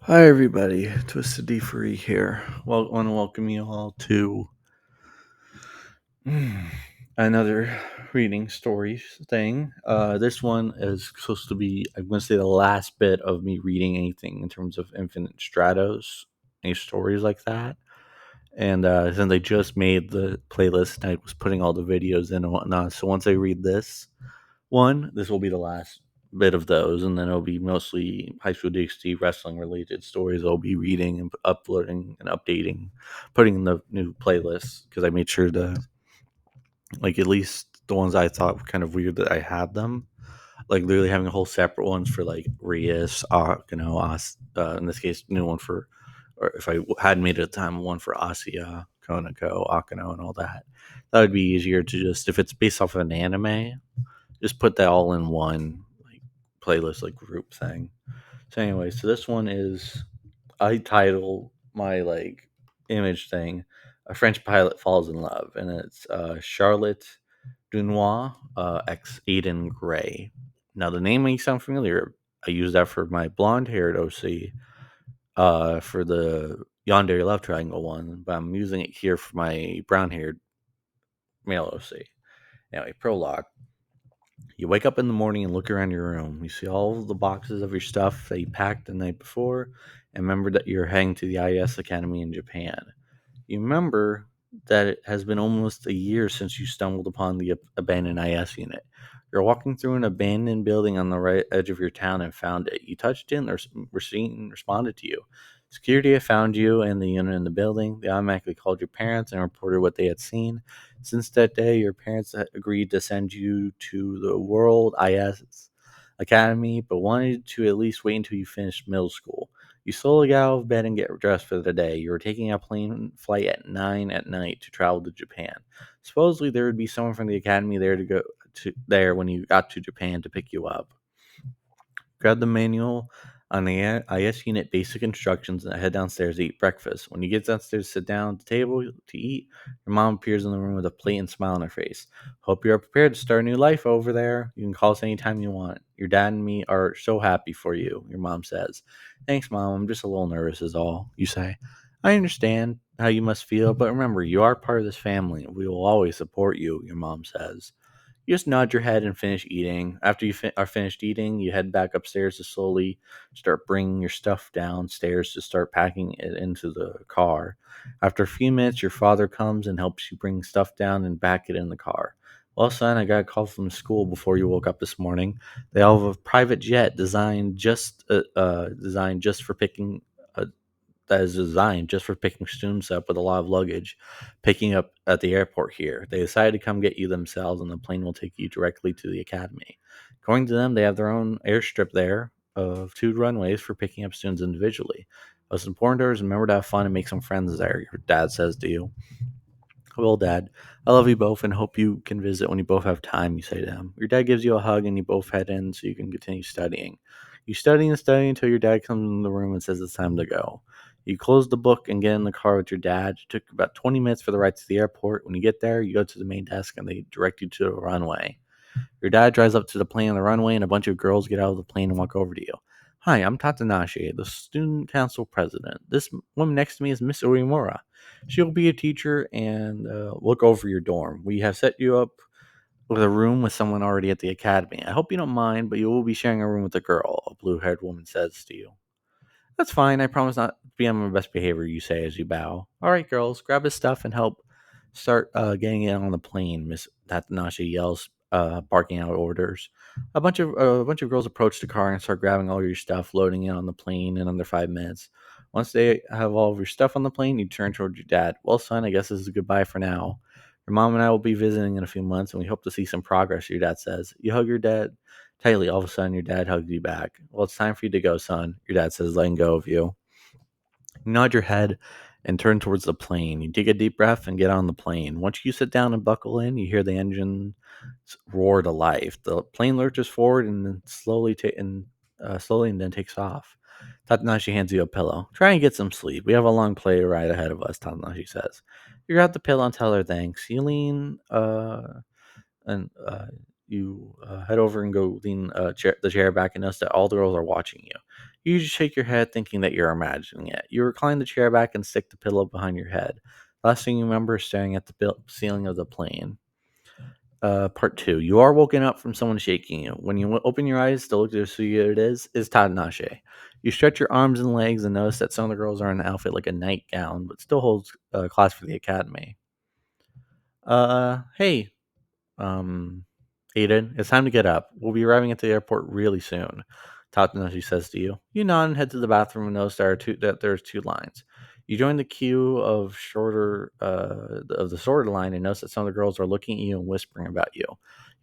Hi, everybody. Twisted D Free here. Well, I want to welcome you all to mm, another reading stories thing. This one is supposed to be, I'm going to say, the last bit of me reading anything in terms of Infinite Stratos, any stories like that. And since I just made the playlist, I was putting all the videos in and whatnot. So once I read this will be the last bit of those, and then it'll be mostly high school DxD wrestling related stories I'll be reading and uploading and updating, putting in the new playlists because I made sure to, like, at least the ones I thought were kind of weird that I had them. Like literally having a whole separate ones for like Rias, in this case, new one for, or if I hadn't made it at the time, one for Asia, Konako, Akano, and all that. That would be easier to just, if it's based off of an anime, just put that all in one like playlist, like group thing. So anyway, so this one is, I title my like image thing, "A French Pilot Falls in Love," and it's Charlotte Dunois ex Aidan Gray. Now the name may sound familiar. I use that for my blonde haired OC, for the Yandere Love Triangle one, but I'm using it here for my brown haired male OC. Anyway, prologue. You wake up in the morning and look around your room. You see all of the boxes of your stuff that you packed the night before, and remember that you're heading to the IS Academy in Japan. You remember that it has been almost a year since you stumbled upon the abandoned IS unit. You're walking through an abandoned building on the right edge of your town and found it. You touched it and the machine responded to you. Security had found you and the unit in the building. They automatically called your parents and reported what they had seen. Since that day, your parents had agreed to send you to the World IS Academy, but wanted to at least wait until you finished middle school. You slowly got out of bed and get dressed for the day. You were taking a plane flight at 9 at night to travel to Japan. Supposedly, there would be someone from the academy there to go to there when you got to Japan to pick you up. Grab the manual on the IS unit basic instructions and head downstairs to eat breakfast. When you get downstairs, sit down at the table to eat. Your mom appears in the room with a plate and smile on her face. Hope you are prepared to start a new life over there. You can call us anytime you want. Your dad and me are so happy for you, your mom says. Thanks, Mom. I'm just a little nervous, is all. You say. I understand how you must feel, but remember, you are part of this family. We will always support you, your mom says. You just nod your head and finish eating. After you are finished eating, you head back upstairs to slowly start bringing your stuff downstairs to start packing it into the car. After a few minutes, your father comes and helps you bring stuff down and back it in the car. Well, son, I got a call from school before you woke up this morning. They all have a private jet designed just for picking. That is designed just for picking students up with a lot of luggage, picking up at the airport here. They decided to come get you themselves, and the plane will take you directly to the academy. According to them, they have their own airstrip there of two runways for picking up students individually. What's important to her is remember to have fun and make some friends there, your dad says to you. Well, Dad, I love you both and hope you can visit when you both have time, you say to him. Your dad gives you a hug and you both head in so you can continue studying. You study and study until your dad comes in the room and says it's time to go. You close the book and get in the car with your dad. It took about 20 minutes for the ride to the airport. When you get there, you go to the main desk and they direct you to the runway. Your dad drives up to the plane on the runway, and a bunch of girls get out of the plane and walk over to you. Hi, I'm Tatanashi, the student council president. This woman next to me is Miss Uemura. She'll be a teacher and look over your dorm. We have set you up with a room with someone already at the academy. I hope you don't mind, but you will be sharing a room with a girl, a blue haired woman says to you. That's fine. I promise not to be on my best behavior, you say as you bow. All right, girls, grab his stuff and help start getting it on the plane, Miss Tatanashi yells, barking out orders. A bunch of girls approach the car and start grabbing all your stuff, loading it on the plane in under 5 minutes. Once they have all of your stuff on the plane, you turn toward your dad. Well, son, I guess this is goodbye for now. Your mom and I will be visiting in a few months, and we hope to see some progress, your dad says. You hug your dad tightly. All of a sudden, your dad hugs you back. Well, it's time for you to go, son, your dad says, letting go of you. You nod your head and turn towards the plane. You take a deep breath and get on the plane. Once you sit down and buckle in, you hear the engine roar to life. The plane lurches forward and then slowly and then takes off. Tatanashi hands you a pillow. Try and get some sleep. We have a long plane ride ahead of us, Tatanashi says. You grab the pillow and tell her thanks. You lean and you head over and go lean the chair back and notice that all the girls are watching you. You just shake your head, thinking that you're imagining it. You recline the chair back and stick the pillow behind your head. Last thing you remember is staring at the ceiling of the plane. Part two. You are woken up from someone shaking you. When you open your eyes to look to see who it is Tadanashi. You stretch your arms and legs and notice that some of the girls are in an outfit like a nightgown, but still holds class for the academy. Hey, um, Aidan, it's time to get up. We'll be arriving at the airport really soon. Tatsunoshi says to you. You nod and head to the bathroom and notice that there's two lines. You join the queue of the shorter line and notice that some of the girls are looking at you and whispering about you.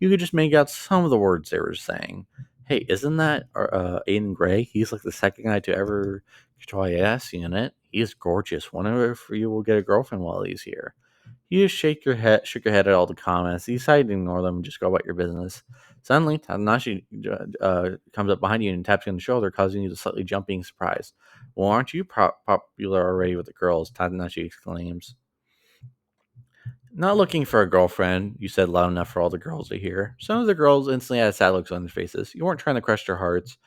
You could just make out some of the words they were saying. Hey, isn't that Aiden Gray? He's like the second guy to ever try asking in it. He's gorgeous. Wonder if you will get a girlfriend while he's here. You just shook your head at all the comments. You decided to ignore them and just go about your business. Suddenly, Tanashi comes up behind you and taps you on the shoulder, causing you to slightly jump, being surprised. Well, aren't you popular already with the girls? Tanashi exclaims. Not looking for a girlfriend, you said loud enough for all the girls to hear. Some of the girls instantly had sad looks on their faces. You weren't trying to crush their hearts.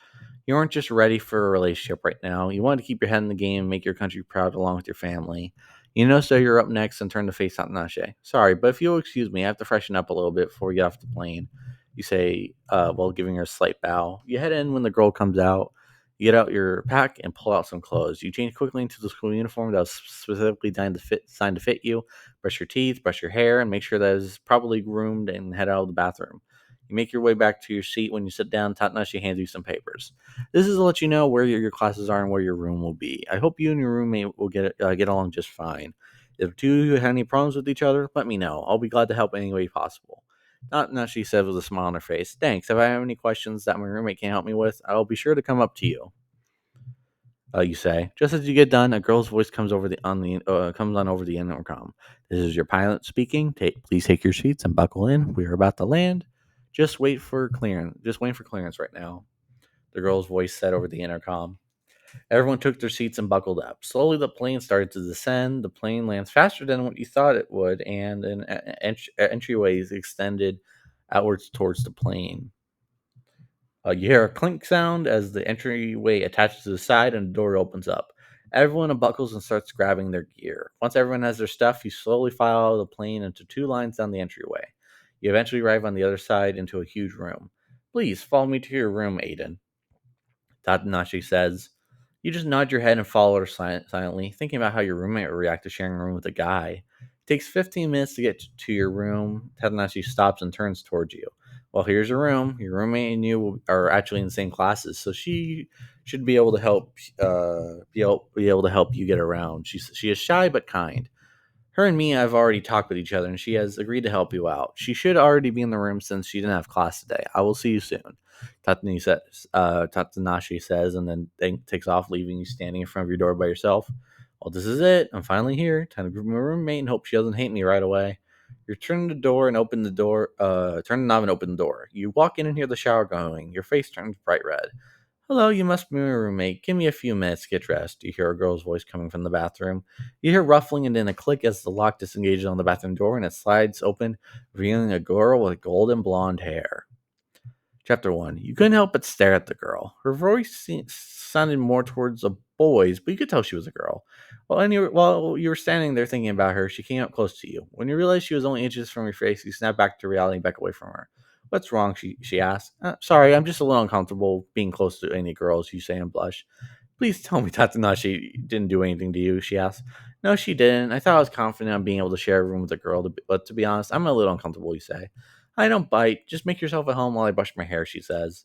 You weren't just ready for a relationship right now. You wanted to keep your head in the game and make your country proud along with your family. You know, so you're up next and turn to face Satanache. Sorry, but if you'll excuse me, I have to freshen up a little bit before we get off the plane. You say, while giving her a slight bow. You head in when the girl comes out. You get out your pack and pull out some clothes. You change quickly into the school uniform that was specifically designed to fit you. Brush your teeth, brush your hair, and make sure that it's properly groomed and head out of the bathroom. You make your way back to your seat. When you sit down, Tatanashi hands you some papers. This is to let you know where your classes are and where your room will be. I hope you and your roommate will get along just fine. If two of you have any problems with each other, let me know. I'll be glad to help any way possible. Not she said with a smile on her face. Thanks. If I have any questions that my roommate can't help me with, I'll be sure to come up to you. You say. Just as you get done, a girl's voice comes on over the intercom. This is your pilot speaking. Please take your seats and buckle in. We are about to land. Just wait for clearance. Just waiting for clearance right now. The girl's voice said over the intercom. Everyone took their seats and buckled up. Slowly, the plane started to descend. The plane lands faster than what you thought it would, and an entryway is extended outwards towards the plane. You hear a clink sound as the entryway attaches to the side and the door opens up. Everyone unbuckles and starts grabbing their gear. Once everyone has their stuff, you slowly file out of the plane into two lines down the entryway. You eventually arrive on the other side into a huge room. Please follow me to your room, Aiden. Tatanashi says. You just nod your head and follow her silently, thinking about how your roommate would react to sharing a room with a guy. It takes 15 minutes to get to your room. Tatanashi stops and turns towards you. Well, here's your room. Your roommate and you are actually in the same classes, so she should be able to help. Be able to help you get around. She is shy but kind. Her and me have already talked with each other, and she has agreed to help you out. She should already be in the room since she didn't have class today. I will see you soon. Tatsunashi says, and then takes off, leaving you standing in front of your door by yourself. Well, this is it. I'm finally here. Time to group my roommate and hope she doesn't hate me right away. You turn the door and open the door. Turn the knob and open the door. You walk in and hear the shower going. Your face turns bright red. Hello, you must be my roommate. Give me a few minutes to get dressed. You hear a girl's voice coming from the bathroom. You hear ruffling and then a click as the lock disengages on the bathroom door and it slides open, revealing a girl with golden blonde hair. Chapter 1. You couldn't help but stare at the girl. Her voice sounded more towards a boy's, but you could tell she was a girl. While you were standing there thinking about her, she came up close to you. When you realized she was only inches from your face, you snapped back to reality and back away from her. What's wrong? She asked. Sorry, I'm just a little uncomfortable being close to any girls, you say and blush. Please tell me Tatsunashi didn't do anything to you, she asked. No, she didn't. I thought I was confident on being able to share a room with a girl, but to be honest, I'm a little uncomfortable, you say. I don't bite. Just make yourself at home while I brush my hair, she says.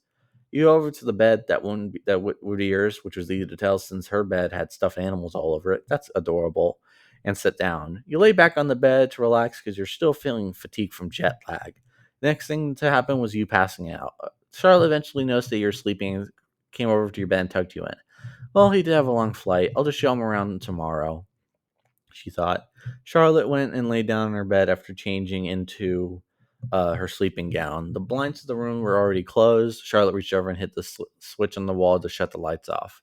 You go over to the bed would be yours, which was easy to tell since her bed had stuffed animals all over it. That's adorable. And sit down. You lay back on the bed to relax because you're still feeling fatigued from jet lag. The next thing to happen was you passing out. Charlotte eventually noticed that you're sleeping, came over to your bed and tucked you in. Well, he did have a long flight. I'll just show him around tomorrow, she thought. Charlotte went and lay down in her bed after changing into her sleeping gown. The blinds of the room were already closed. Charlotte reached over and hit the switch on the wall to shut the lights off.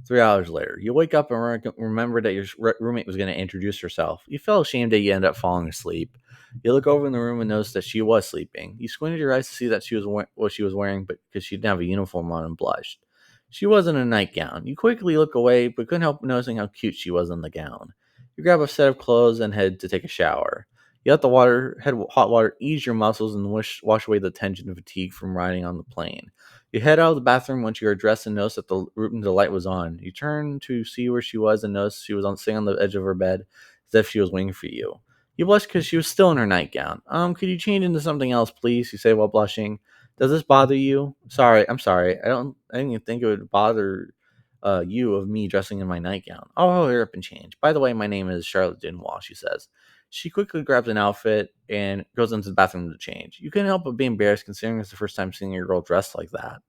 3 hours later, you wake up and remember that your roommate was going to introduce herself. You felt ashamed that you ended up falling asleep. You look over in the room and notice that she was sleeping. You squinted your eyes to see that she was what she was wearing, but because she didn't have a uniform on, and blushed. She was in a nightgown. You quickly look away, but couldn't help noticing how cute she was in the gown. You grab a set of clothes and head to take a shower. You let the hot water ease your muscles and wash away the tension and fatigue from riding on the plane. You head out of the bathroom once you are dressed and notice that the light was on. You turn to see where she was and notice she was sitting on the edge of her bed as if she was waiting for you. You blush because she was still in her nightgown. Could you change into something else, please? You say while blushing. Does this bother you? Sorry, I'm sorry. I didn't even think it would bother you of me dressing in my nightgown. Oh, hurry up and change. By the way, my name is Charlotte Dunois, she says. She quickly grabs an outfit and goes into the bathroom to change. You couldn't help but be embarrassed considering it's the first time seeing a girl dressed like that.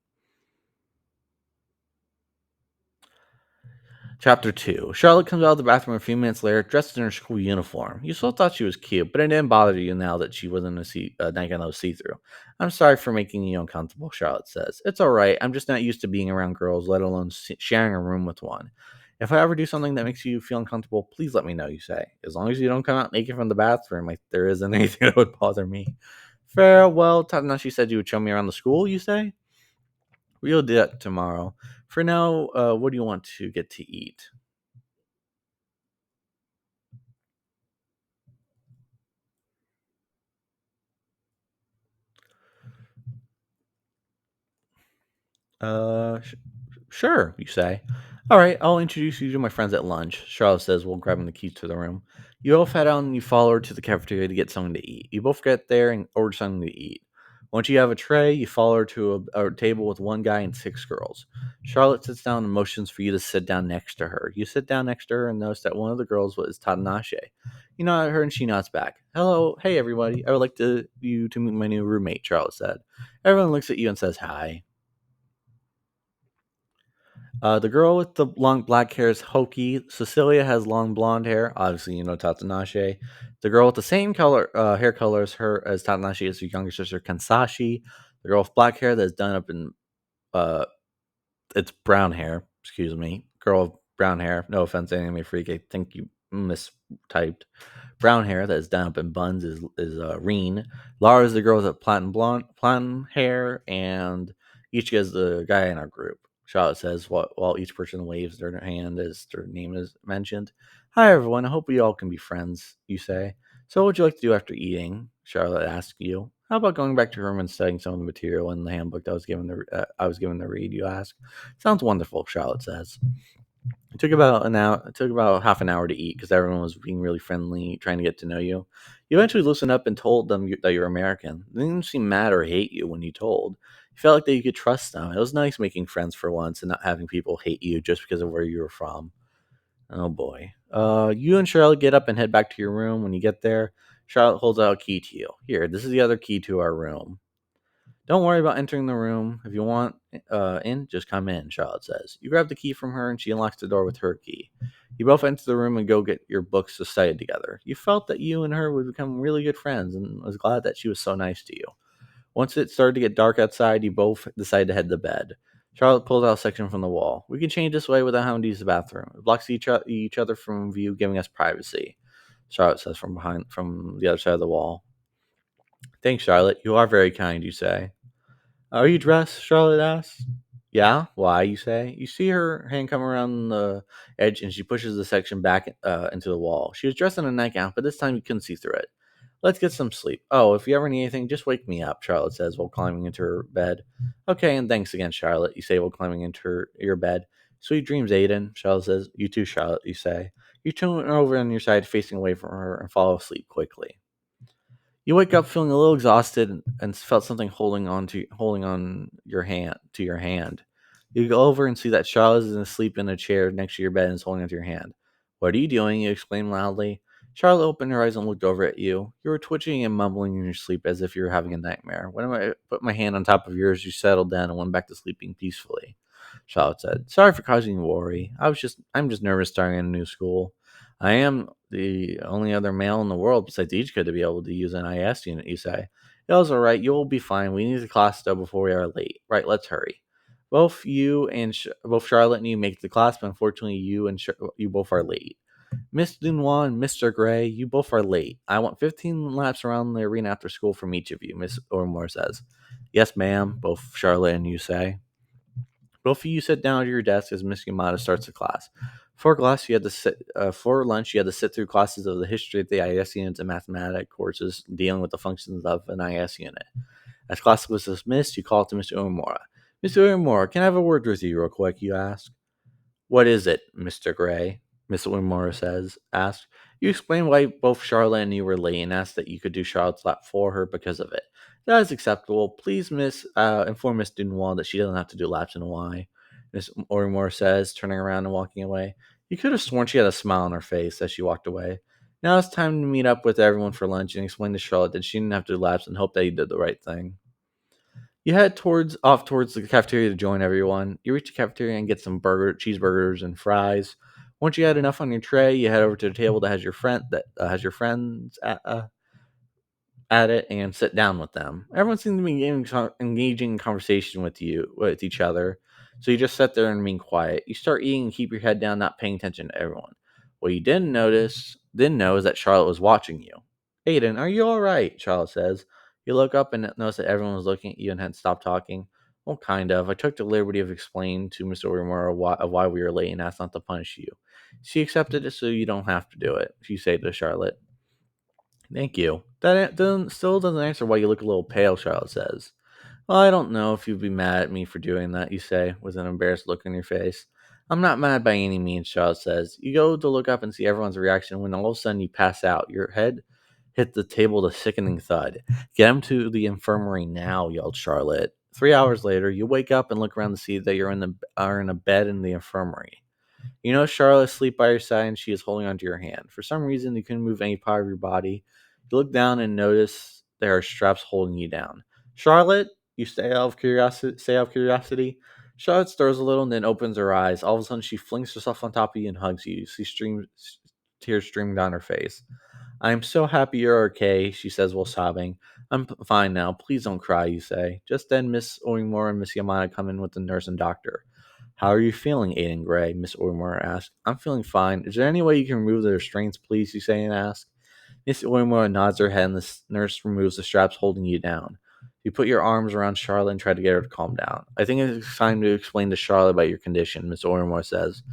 Chapter 2. Charlotte comes out of the bathroom a few minutes later, dressed in her school uniform. You still thought she was cute, but it didn't bother you now that she wasn't a nightgown that was see through. I'm sorry for making you uncomfortable, Charlotte says. It's alright. I'm just not used to being around girls, let alone sharing a room with one. If I ever do something that makes you feel uncomfortable, please let me know, you say. As long as you don't come out naked from the bathroom, like there isn't anything that would bother me. Farewell, Tanashi said you would show me around the school, you say? We'll do that tomorrow. For now, what do you want to get to eat? Uh, sh- sure, you say. All right, I'll introduce you to my friends at lunch. Charlotte says while grabbing the keys to the room. You both head out and you follow her to the cafeteria to get something to eat. You both get there and order something to eat. Once you have a tray, you follow her to a table with one guy and six girls. Charlotte sits down and motions for you to sit down next to her. You sit down next to her and notice that one of the girls was Tadanashi. You nod at her and she nods back. Hello, hey everybody. I would like you to meet my new roommate, Charlotte said. Everyone looks at you and says hi. The girl with the long black hair is Hoki. Cecilia has long blonde hair. Obviously, you know Tatanashi. The girl with the same color hair color as her as Tatanashi is her younger sister Kansashi. The girl with black hair that's done up in uh, it's brown hair. Excuse me, girl with brown hair. No offense, anime freak. I think you mistyped. Brown hair that is done up in buns is Reen. Laura is the girl with the platinum hair, and each is the guy in our group. Charlotte says while each person waves their hand as their name is mentioned. Hi everyone, I hope we all can be friends, you say. So what would you like to do after eating? Charlotte asks you. How about going back to your room and studying some of the material in the handbook that I was given to read, you ask. Sounds wonderful, Charlotte says. It took about an hour. It took about half an hour to eat because everyone was being really friendly, trying to get to know you. You eventually loosened up and told them that you're American. They didn't seem mad or hate you when you told. You felt like that you could trust them. It was nice making friends for once and not having people hate you just because of where you were from. Oh boy. You and Charlotte get up and head back to your room. When you get there, Charlotte holds out a key to you. Here, this is the other key to our room. Don't worry about entering the room. If you want in, just come in, Charlotte says. You grab the key from her and she unlocks the door with her key. You both enter the room and go get your books to study together. You felt that you and her would become really good friends and was glad that she was so nice to you. Once it started to get dark outside, you both decided to head to bed. Charlotte pulled out a section from the wall. We can change this way without having to use the bathroom. It blocks each other from view, giving us privacy. Charlotte says from the other side of the wall. Thanks, Charlotte. You are very kind, you say. Are you dressed? Charlotte asks. Yeah, why, you say? You see her hand come around the edge and she pushes the section back into the wall. She was dressed in a nightgown, but this time you couldn't see through it. Let's get some sleep. Oh, if you ever need anything, just wake me up, Charlotte says while climbing into her bed. Okay, and thanks again, Charlotte, you say while climbing into your bed. Sweet dreams, Aidan, Charlotte says. You too, Charlotte, you say. You turn over on your side, facing away from her, and fall asleep quickly. You wake up feeling a little exhausted and felt something holding on your hand. You go over and see that Charlotte is asleep in a chair next to your bed and is holding onto your hand. What are you doing? You exclaim loudly. Charlotte opened her eyes and looked over at you. You were twitching and mumbling in your sleep as if you were having a nightmare. When I put my hand on top of yours, you settled down and went back to sleeping peacefully. Charlotte said, "Sorry for causing you worry. I'm just nervous starting in a new school. I am the only other male in the world besides Ichika to be able to use an IS unit, you say. It was alright, you'll be fine. We need the class though before we are late. Right, let's hurry. Both Charlotte and you make the class, but unfortunately you both are late. Miss Dunois and Mr. Gray, you both are late. I want 15 laps around the arena after school from each of you, Miss Ormore says. Yes, ma'am, both Charlotte and you say. Both of you sit down at your desk as Miss Yamada starts the class. For lunch, you had to sit through classes of the history of the IS units and mathematics courses dealing with the functions of an IS unit. As class was dismissed, you called to Mr. Uemura. Mr. Uemura, can I have a word with you real quick, you asked. What is it, Mr. Gray? Miss Winmore asked. You explained why both Charlotte and you were late and asked that you could do Charlotte's lap for her because of it. That is acceptable. Please, inform Miss Dunois that she doesn't have to do laps in a Y. Miss Orimore says, turning around and walking away. You could have sworn she had a smile on her face as she walked away. Now it's time to meet up with everyone for lunch and explain to Charlotte that she didn't have to do laps and hope that you did the right thing. You head towards the cafeteria to join everyone. You reach the cafeteria and get some cheeseburgers and fries. Once you had enough on your tray, you head over to the table that has your friends at it and sit down with them. Everyone seems to be engaging in conversation with each other. So you just sit there and remain quiet. You start eating and keep your head down, not paying attention to everyone. What you didn't know is that Charlotte was watching you. Aidan, are you all right? Charlotte says. You look up and notice that everyone was looking at you and had stopped talking. Well, kind of. I took the liberty of explaining to Mr. Orimura why we were late and asked not to punish you. She accepted it so you don't have to do it, she said to Charlotte. Thank you. Still doesn't answer why you look a little pale, Charlotte says. Well, I don't know if you'd be mad at me for doing that, you say, with an embarrassed look on your face. I'm not mad by any means, Charlotte says. You go to look up and see everyone's reaction when all of a sudden you pass out. Your head hit the table with a sickening thud. Get him to the infirmary now, yelled Charlotte. 3 hours later, you wake up and look around to see that are in a bed in the infirmary. You know Charlotte asleep by your side and she is holding onto your hand. For some reason, you couldn't move any part of your body. You look down and notice there are straps holding you down. Charlotte, you say out of curiosity. Charlotte stirs a little and then opens her eyes. All of a sudden, she flings herself on top of you and hugs you. Tears streaming down her face. I am so happy you're okay, she says while sobbing. I'm fine now. Please don't cry, you say. Just then, Miss Orimore and Miss Yamada come in with the nurse and doctor. How are you feeling, Aidan Gray? Miss Orimore asked. I'm feeling fine. Is there any way you can remove the restraints, please, you say and ask. Miss Orimore nods her head and the nurse removes the straps holding you down. You put your arms around Charlotte and try to get her to calm down. I think it's time to explain to Charlotte about your condition, Miss Orimore says.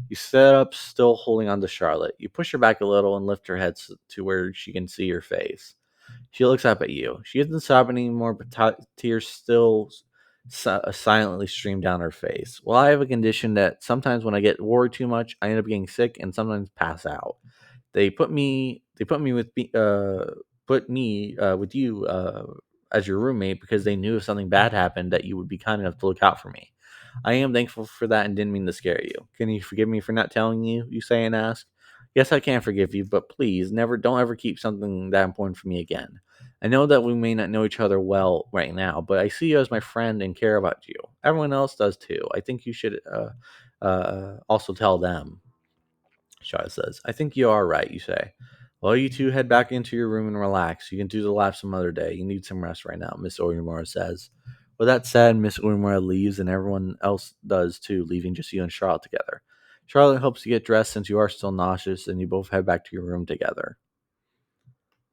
You sit up, still holding on to Charlotte. You push her back a little and lift her head to where she can see your face. She looks up at you. She isn't sobbing anymore, but tears still silently stream down her face. Well, I have a condition that sometimes when I get worried too much, I end up getting sick and sometimes pass out. They put me with you as your roommate because they knew if something bad happened that you would be kind enough to look out for me. I am thankful for that and didn't mean to scare you. Can you forgive me for not telling you? You say and ask. Yes, I can forgive you, but please, never don't ever keep something that important from me again. I know that we may not know each other well right now, but I see you as my friend and care about you. Everyone else does too. I think you should also tell them. Shara says, I think you are right, you say. Well, you two head back into your room and relax. You can do the lap some other day. You need some rest right now, Miss Orimura says. With that said, Miss Orimura leaves and everyone else does too, leaving just you and Charlotte together. Charlotte helps you get dressed since you are still nauseous, and you both head back to your room together.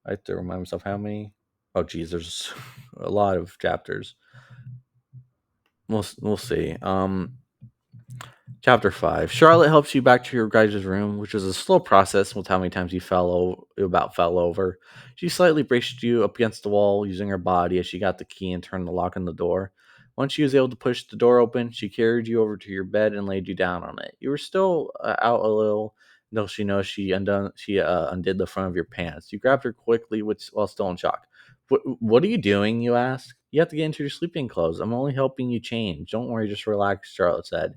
I have to remind myself how many. Oh, geez, there's a lot of chapters. We'll see. Chapter 5. Charlotte helps you back to your guys' room, which was a slow process with how many times you fell over. She slightly braced you up against the wall using her body as she got the key and turned the lock on the door. Once she was able to push the door open, she carried you over to your bed and laid you down on it. You were still out a little until she noticed she undid the front of your pants. You grabbed her quickly while still in shock. What are you doing? You asked. You have to get into your sleeping clothes. I'm only helping you change. Don't worry, just relax, Charlotte said.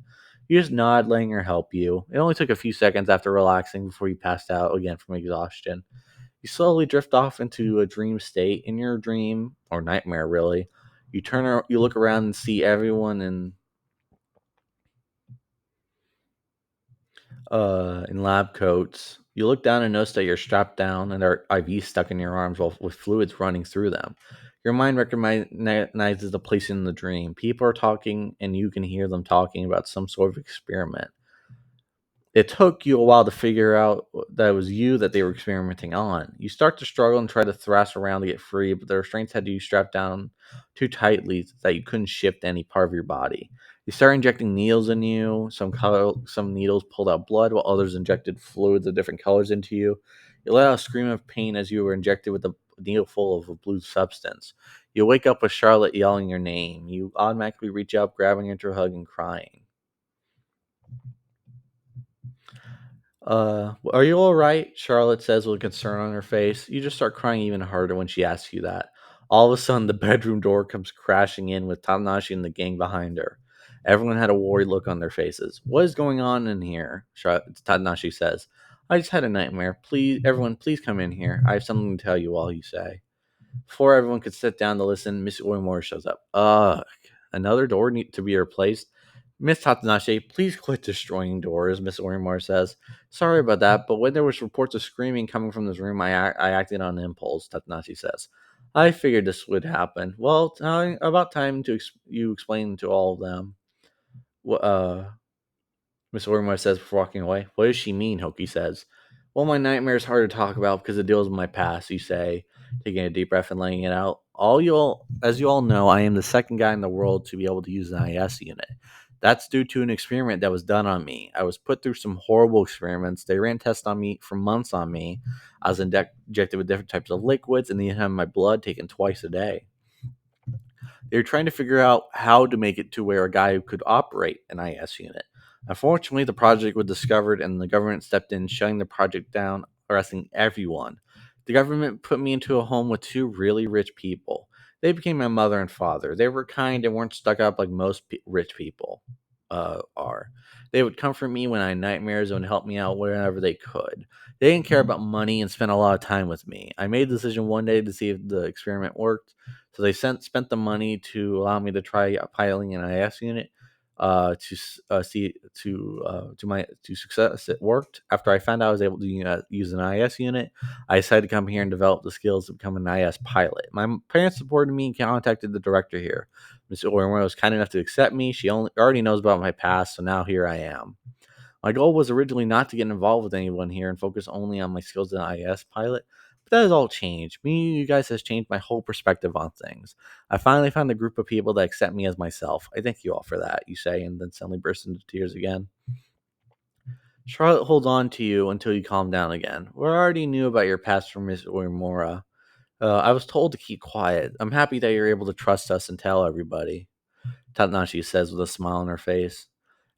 You just nod, letting her help you. It only took a few seconds after relaxing before you passed out again from exhaustion. You slowly drift off into a dream state. In your dream, or nightmare really, you look around and see everyone in lab coats. You look down and notice that you're strapped down and there are IVs stuck in your arms with fluids running through them. Your mind recognizes the place in the dream. People are talking, and you can hear them talking about some sort of experiment. It took you a while to figure out that it was you that they were experimenting on. You start to struggle and try to thrash around to get free, but the restraints had you strapped down too tightly that you couldn't shift any part of your body. They started injecting needles in you. Some needles pulled out blood, while others injected fluids of different colors into you. You let out a scream of pain as you were injected with a needle full of a blue substance. You wake up with Charlotte yelling your name. You automatically reach up, grabbing her into a hug and crying. Are you all right? Charlotte says with concern on her face. You just start crying even harder when she asks you that. All of a sudden, the bedroom door comes crashing in with Tanashi and the gang behind her. Everyone had a worried look on their faces. What is going on in here? Tanashi says. I just had a nightmare. Please, everyone, please come in here. I have something to tell you all, you say. Before everyone could sit down to listen, Miss Oimori shows up. Ugh, another door need to be replaced. Miss Tatanashi, please quit destroying doors, Miss Orimori says. Sorry about that, but when there was reports of screaming coming from this room, I acted on impulse, Tatanashi says. I figured this would happen. Well, about time to you explain to all of them. Miss Ormore says before walking away. What does she mean? Hoki says. Well, my nightmare is hard to talk about because it deals with my past, you say, taking a deep breath and letting it out. As you all know, I am the second guy in the world to be able to use an IS unit. That's due to an experiment that was done on me. I was put through some horrible experiments. They ran tests on me for months on me. I was injected with different types of liquids and then had my blood taken twice a day. They were trying to figure out how to make it to where a guy could operate an IS unit. Unfortunately, the project was discovered and the government stepped in, shutting the project down, arresting everyone. The government put me into a home with two really rich people. They became my mother and father. They were kind and weren't stuck up like most rich people are. They would comfort me when I had nightmares and would help me out wherever they could. They didn't care about money and spent a lot of time with me. I made the decision one day to see if the experiment worked, so they spent the money to allow me to try piloting an IS unit. See to my to success, it worked. After I found out I was able to use an IS unit, I decided to come here and develop the skills to become an IS pilot. My parents supported me and contacted the director here. Miss Ormer was kind enough to accept me. She already knows about my past, so now here I am. My goal was originally not to get involved with anyone here and focus only on my skills as an IS pilot, but that has all changed. Meeting you guys has changed my whole perspective on things. I finally found a group of people that accept me as myself. I thank you all for that, you say, and then suddenly burst into tears again. Charlotte holds on to you until you calm down again. We already knew about your past from Miss Uemura. I was told to keep quiet. I'm happy that you're able to trust us and tell everybody. Tatanashi says with a smile on her face.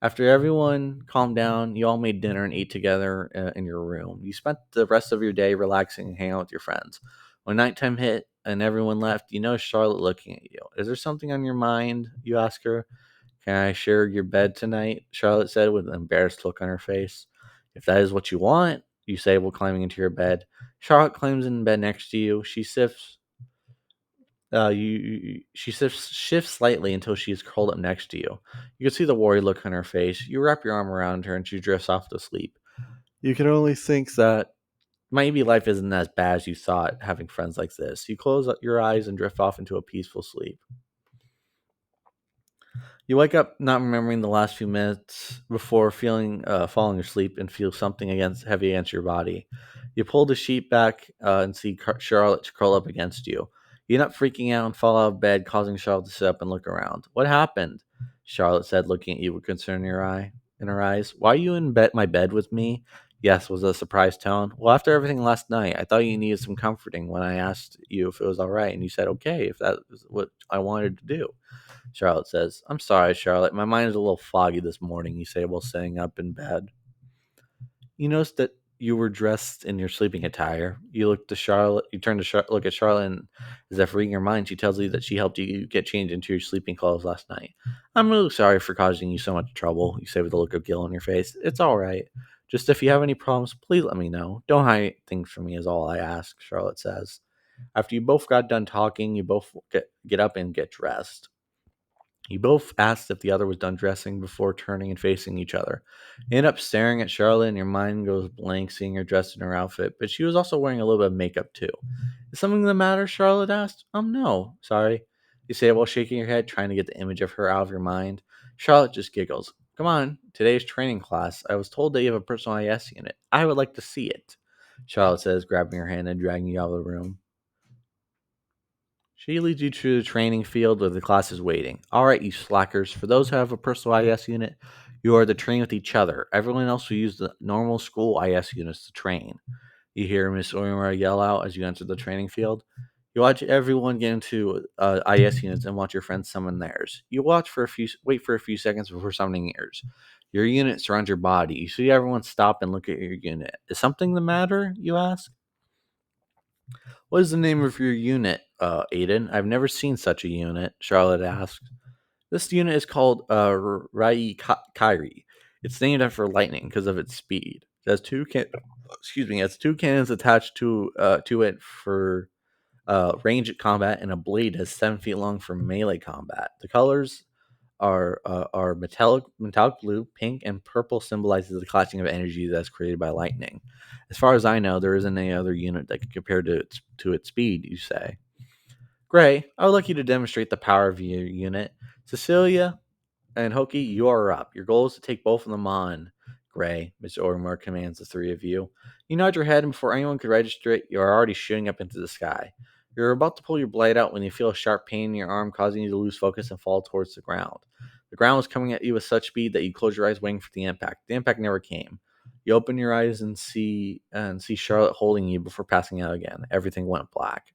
After everyone calmed down, you all made dinner and ate together in your room. You spent the rest of your day relaxing and hanging out with your friends. When nighttime hit and everyone left, you noticed Charlotte looking at you. Is there something on your mind? You ask her. Can I share your bed tonight? Charlotte said with an embarrassed look on her face. If that is what you want, you say while climbing into your bed. Charlotte climbs in bed next to you. She shifts slightly until she is curled up next to you. You can see the worried look on her face. You wrap your arm around her and she drifts off to sleep. You can only think that maybe life isn't as bad as you thought having friends like this. You close your eyes and drift off into a peaceful sleep. You wake up not remembering the last few minutes before feeling falling asleep and feel something heavy against your body. You pull the sheet back and see Charlotte curl up against you. You end up freaking out and fall out of bed, causing Charlotte to sit up and look around. What happened? Charlotte said, looking at you with concern in her eyes. Why are you in my bed with me? Yes, was a surprised tone. Well, after everything last night, I thought you needed some comforting when I asked you if it was all right, and you said okay if that was what I wanted to do. Charlotte says, I'm sorry, Charlotte. My mind is a little foggy this morning, you say while sitting up in bed. You noticed that you were dressed in your sleeping attire. You turn to look at Charlotte, and as if reading your mind, she tells you that she helped you get changed into your sleeping clothes last night. I'm really sorry for causing you so much trouble, you say with a look of guilt on your face. It's all right. Just if you have any problems, please let me know. Don't hide things from me is all I ask, Charlotte says. After you both got done talking, you both get up and get dressed. You both asked if the other was done dressing before turning and facing each other. You end up staring at Charlotte, and your mind goes blank seeing her dressed in her outfit, but she was also wearing a little bit of makeup too. Is something the matter? Charlotte asked. No, sorry. You say it while shaking your head, trying to get the image of her out of your mind. Charlotte just giggles. Come on, today's training class. I was told that you have a personal IS unit. I would like to see it. Charlotte says, grabbing her hand and dragging you out of the room. She leads you to the training field where the class is waiting. All right, you slackers. For those who have a personal IS unit, you are to train with each other. Everyone else will use the normal school IS units to train. You hear Miss Orimura yell out as you enter the training field. You watch everyone get into IS units and watch your friends summon theirs. You wait for a few seconds before summoning yours. Your unit surrounds your body. You see everyone stop and look at your unit. Is something the matter? You ask. What is the name of your unit, Aidan? I've never seen such a unit, Charlotte asked. This unit is called Rai Kairi. It's named after lightning because of its speed. It has it has two cannons attached to it for range combat, and a blade that's 7 feet long for melee combat. The colors are metallic blue, pink, and purple symbolizes the clashing of energy that's created by lightning. As far as I know, there isn't any other unit that can compare to its speed. You say, Gray. I would like you to demonstrate the power of your unit. Cecilia, and Hoki, you are up. Your goal is to take both of them on. Gray, Mr. Ormore commands the three of you. You nod your head, and before anyone could register it, you are already shooting up into the sky. You're about to pull your blade out when you feel a sharp pain in your arm, causing you to lose focus and fall towards the ground. The ground was coming at you with such speed that you close your eyes, waiting for the impact. The impact never came. You open your eyes and see Charlotte holding you before passing out again. Everything went black.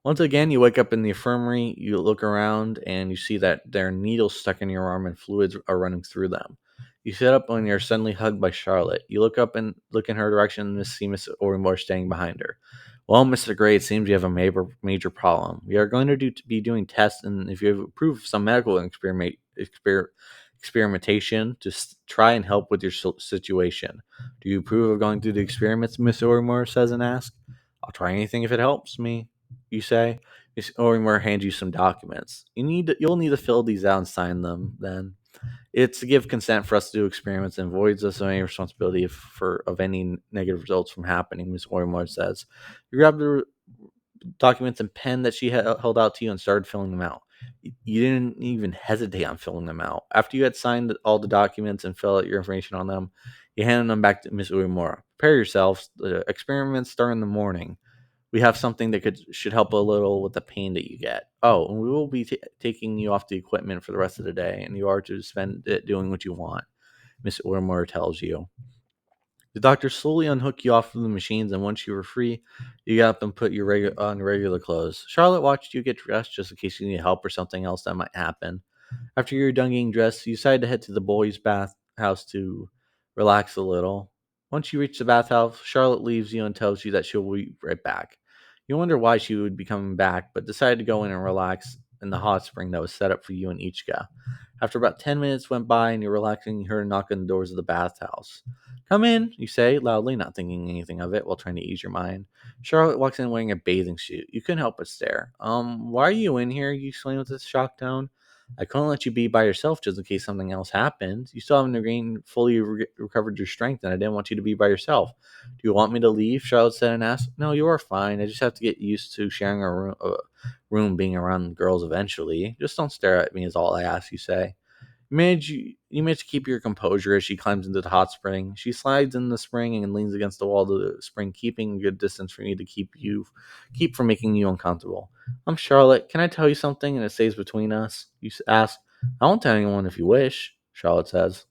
Once again, you wake up in the infirmary, you look around, and you see that there are needles stuck in your arm and fluids are running through them. You sit up when you're suddenly hugged by Charlotte. You look up and look in her direction and see Miss Orimore standing behind her. Well, Mr. Gray, it seems you have a major problem. We are going to be doing tests, and if you approve of some medical experimentation to try and help with your situation. Do you approve of going through the experiments, Miss Orimore says and asks? I'll try anything if it helps me, you say. Miss Orimore hands you some documents. You'll need to fill these out and sign them. Then it's to give consent for us to do experiments and voids us of any responsibility of any negative results from happening. Miss Orimore says. You grab the documents and pen that she held out to you and started filling them out. You didn't even hesitate on filling them out. After you had signed all the documents and filled out your information on them, you handed them back to Miss Uemura. Prepare yourselves. The experiments start in the morning. We have something that should help a little with the pain that you get. Oh, and we will be taking you off the equipment for the rest of the day, and you are to spend it doing what you want. Miss Uemura tells you. The doctor slowly unhooked you off from the machines, and once you were free, you got up and put on your regular clothes. Charlotte watched you get dressed just in case you need help or something else that might happen. After you're done getting dressed, you decide to head to the boys' bathhouse to relax a little. Once you reach the bathhouse, Charlotte leaves you and tells you that she'll be right back. You wonder why she would be coming back, but decided to go in and relax in the hot spring that was set up for you and Ichika. After about 10 minutes went by and you're relaxing, you hear a knock on the doors of the bathhouse. Come in, you say, loudly, not thinking anything of it while trying to ease your mind. Charlotte walks in wearing a bathing suit. You couldn't help but stare. Why are you in here? You exclaim with a shocked tone. I couldn't let you be by yourself just in case something else happened. You still haven't fully recovered your strength, and I didn't want you to be by yourself. Do you want me to leave? Charlotte said and asked. No, you are fine. I just have to get used to sharing a room being around girls eventually. Just don't stare at me is all I ask, you say. You manage to keep your composure as she climbs into the hot spring. She slides in the spring and leans against the wall of the spring, keeping a good distance from you to keep from making you uncomfortable. I'm Charlotte. Can I tell you something and it stays between us? You ask. I won't tell anyone if you wish, Charlotte says.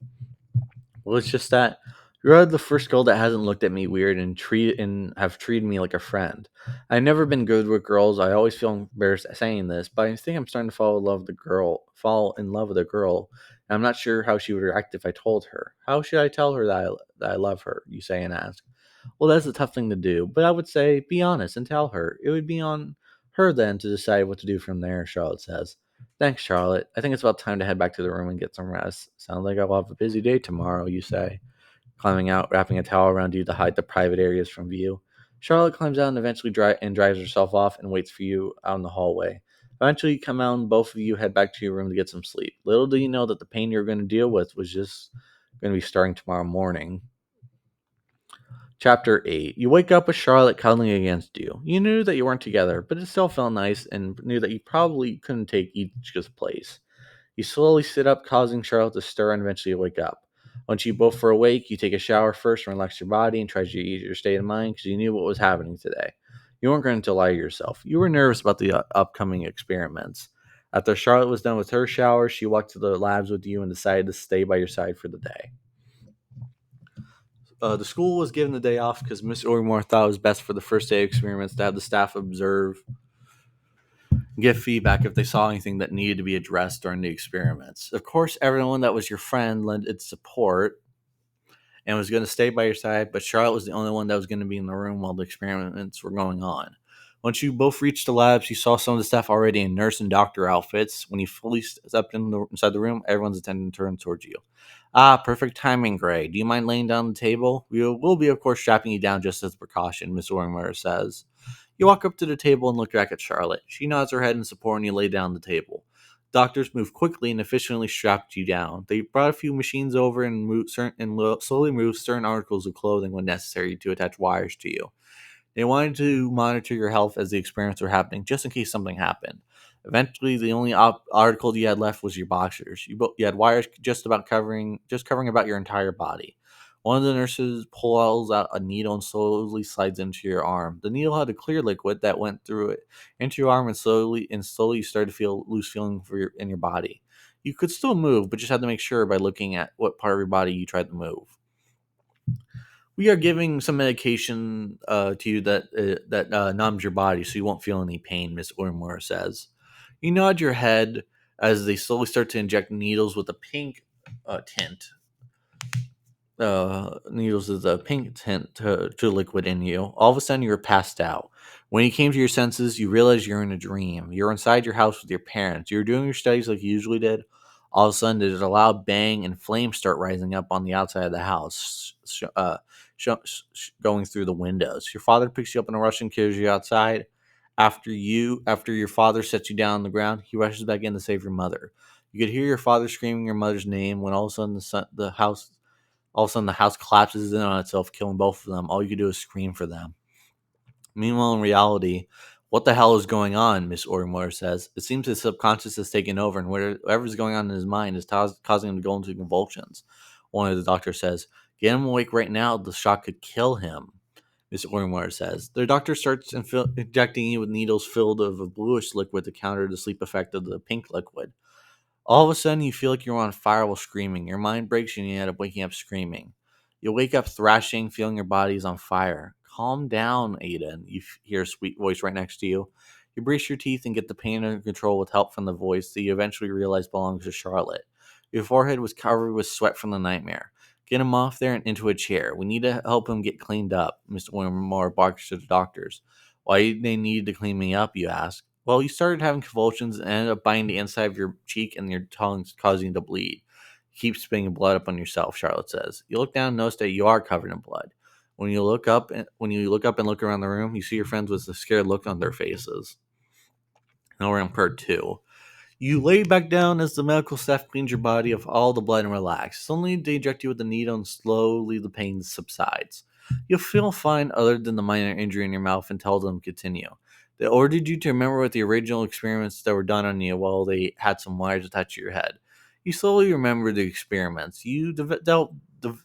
Well, it's just that you're the first girl that hasn't looked at me weird and have treated me like a friend. I've never been good with girls. I always feel embarrassed saying this, but I think I'm starting to fall in love with a girl. And I'm not sure how she would react if I told her. How should I tell her that I love her? You say and ask. Well, that's a tough thing to do, but I would say be honest and tell her. It would be on her then to decide what to do from there, Charlotte says. Thanks, Charlotte. I think it's about time to head back to the room and get some rest. Sounds like I'll have a busy day tomorrow, you say, climbing out, wrapping a towel around you to hide the private areas from view. Charlotte climbs out and eventually drives herself off and waits for you out in the hallway. Eventually, you come out and both of you head back to your room to get some sleep. Little do you know that the pain you're going to deal with was just going to be starting tomorrow morning. Chapter 8. You wake up with Charlotte cuddling against you. You knew that you weren't together, but it still felt nice and knew that you probably couldn't take Ichika's place. You slowly sit up, causing Charlotte to stir and eventually wake up. Once you both are awake, you take a shower first and relax your body and try to ease your state of mind because you knew what was happening today. You weren't going to lie to yourself. You were nervous about the upcoming experiments. After Charlotte was done with her shower, she walked to the labs with you and decided to stay by your side for the day. The school was given the day off because Miss Ormore thought it was best for the first day of experiments to have the staff observe, give feedback if they saw anything that needed to be addressed during the experiments. Of course, everyone that was your friend lent its support and was going to stay by your side, but Charlotte was the only one that was going to be in the room while the experiments were going on. Once you both reached the labs, you saw some of the staff already in nurse and doctor outfits. When you fully stepped inside the room, everyone's attention turned towards you. Ah, perfect timing, Gray. Do you mind laying down on the table? We will be, of course, strapping you down just as a precaution, Miss Ormer says. You walk up to the table and look back at Charlotte. She nods her head in support and you lay down on the table. Doctors moved quickly and efficiently strapped you down. They brought a few machines over and slowly moved certain articles of clothing when necessary to attach wires to you. They wanted to monitor your health as the experiments were happening, just in case something happened. Eventually, the only article you had left was your boxers. You had wires just covering about your entire body. One of the nurses pulls out a needle and slowly slides into your arm. The needle had a clear liquid that went through it into your arm, and slowly you started to feel loose feeling in your body. You could still move, but just had to make sure by looking at what part of your body you tried to move. We are giving some medication to you that numbs your body so you won't feel any pain, Miss Ormore says. You nod your head as they slowly start to inject needles with a pink tint. Needles with a pink tint to liquid in you. All of a sudden, you were passed out. When you came to your senses, you realize you're in a dream. You're inside your house with your parents. You're doing your studies like you usually did. All of a sudden, there's a loud bang and flames start rising up on the outside of the house, going through the windows. Your father picks you up in a rush and carries you outside. After your father sets you down on the ground, he rushes back in to save your mother. You could hear your father screaming your mother's name when all of a sudden the house collapses in on itself, killing both of them. All you can do is scream for them. Meanwhile, in reality, what the hell is going on? Miss Ormore says. It seems his subconscious has taken over, and whatever's going on in his mind is causing him to go into convulsions. One of the doctors says, "Get him awake right now. The shock could kill him." Miss Ormore says. The doctor starts injecting you with needles filled of a bluish liquid to counter the sleep effect of the pink liquid. All of a sudden, you feel like you're on fire while screaming. Your mind breaks and you end up waking up screaming. You wake up thrashing, feeling your body is on fire. Calm down, Aidan. You hear a sweet voice right next to you. You brace your teeth and get the pain under control with help from the voice that you eventually realize belongs to Charlotte. Your forehead was covered with sweat from the nightmare. Get him off there and into a chair. We need to help him get cleaned up, Mr. Wilmore barks to the doctors. Why they needed to clean me up, you ask? Well, you started having convulsions and ended up biting the inside of your cheek and your tongue, causing you to bleed. You keep spitting blood up on yourself, Charlotte says. You look down and notice that you are covered in blood. When you look up and look around the room, you see your friends with a scared look on their faces. Now we're on part 2. You lay back down as the medical staff cleans your body of all the blood and relax. Suddenly they inject you with the needle and slowly the pain subsides. You'll feel fine other than the minor injury in your mouth and tell them to continue. They ordered you to remember what the original experiments that were done on you while they had some wires attached to your head. You slowly remember the experiments. You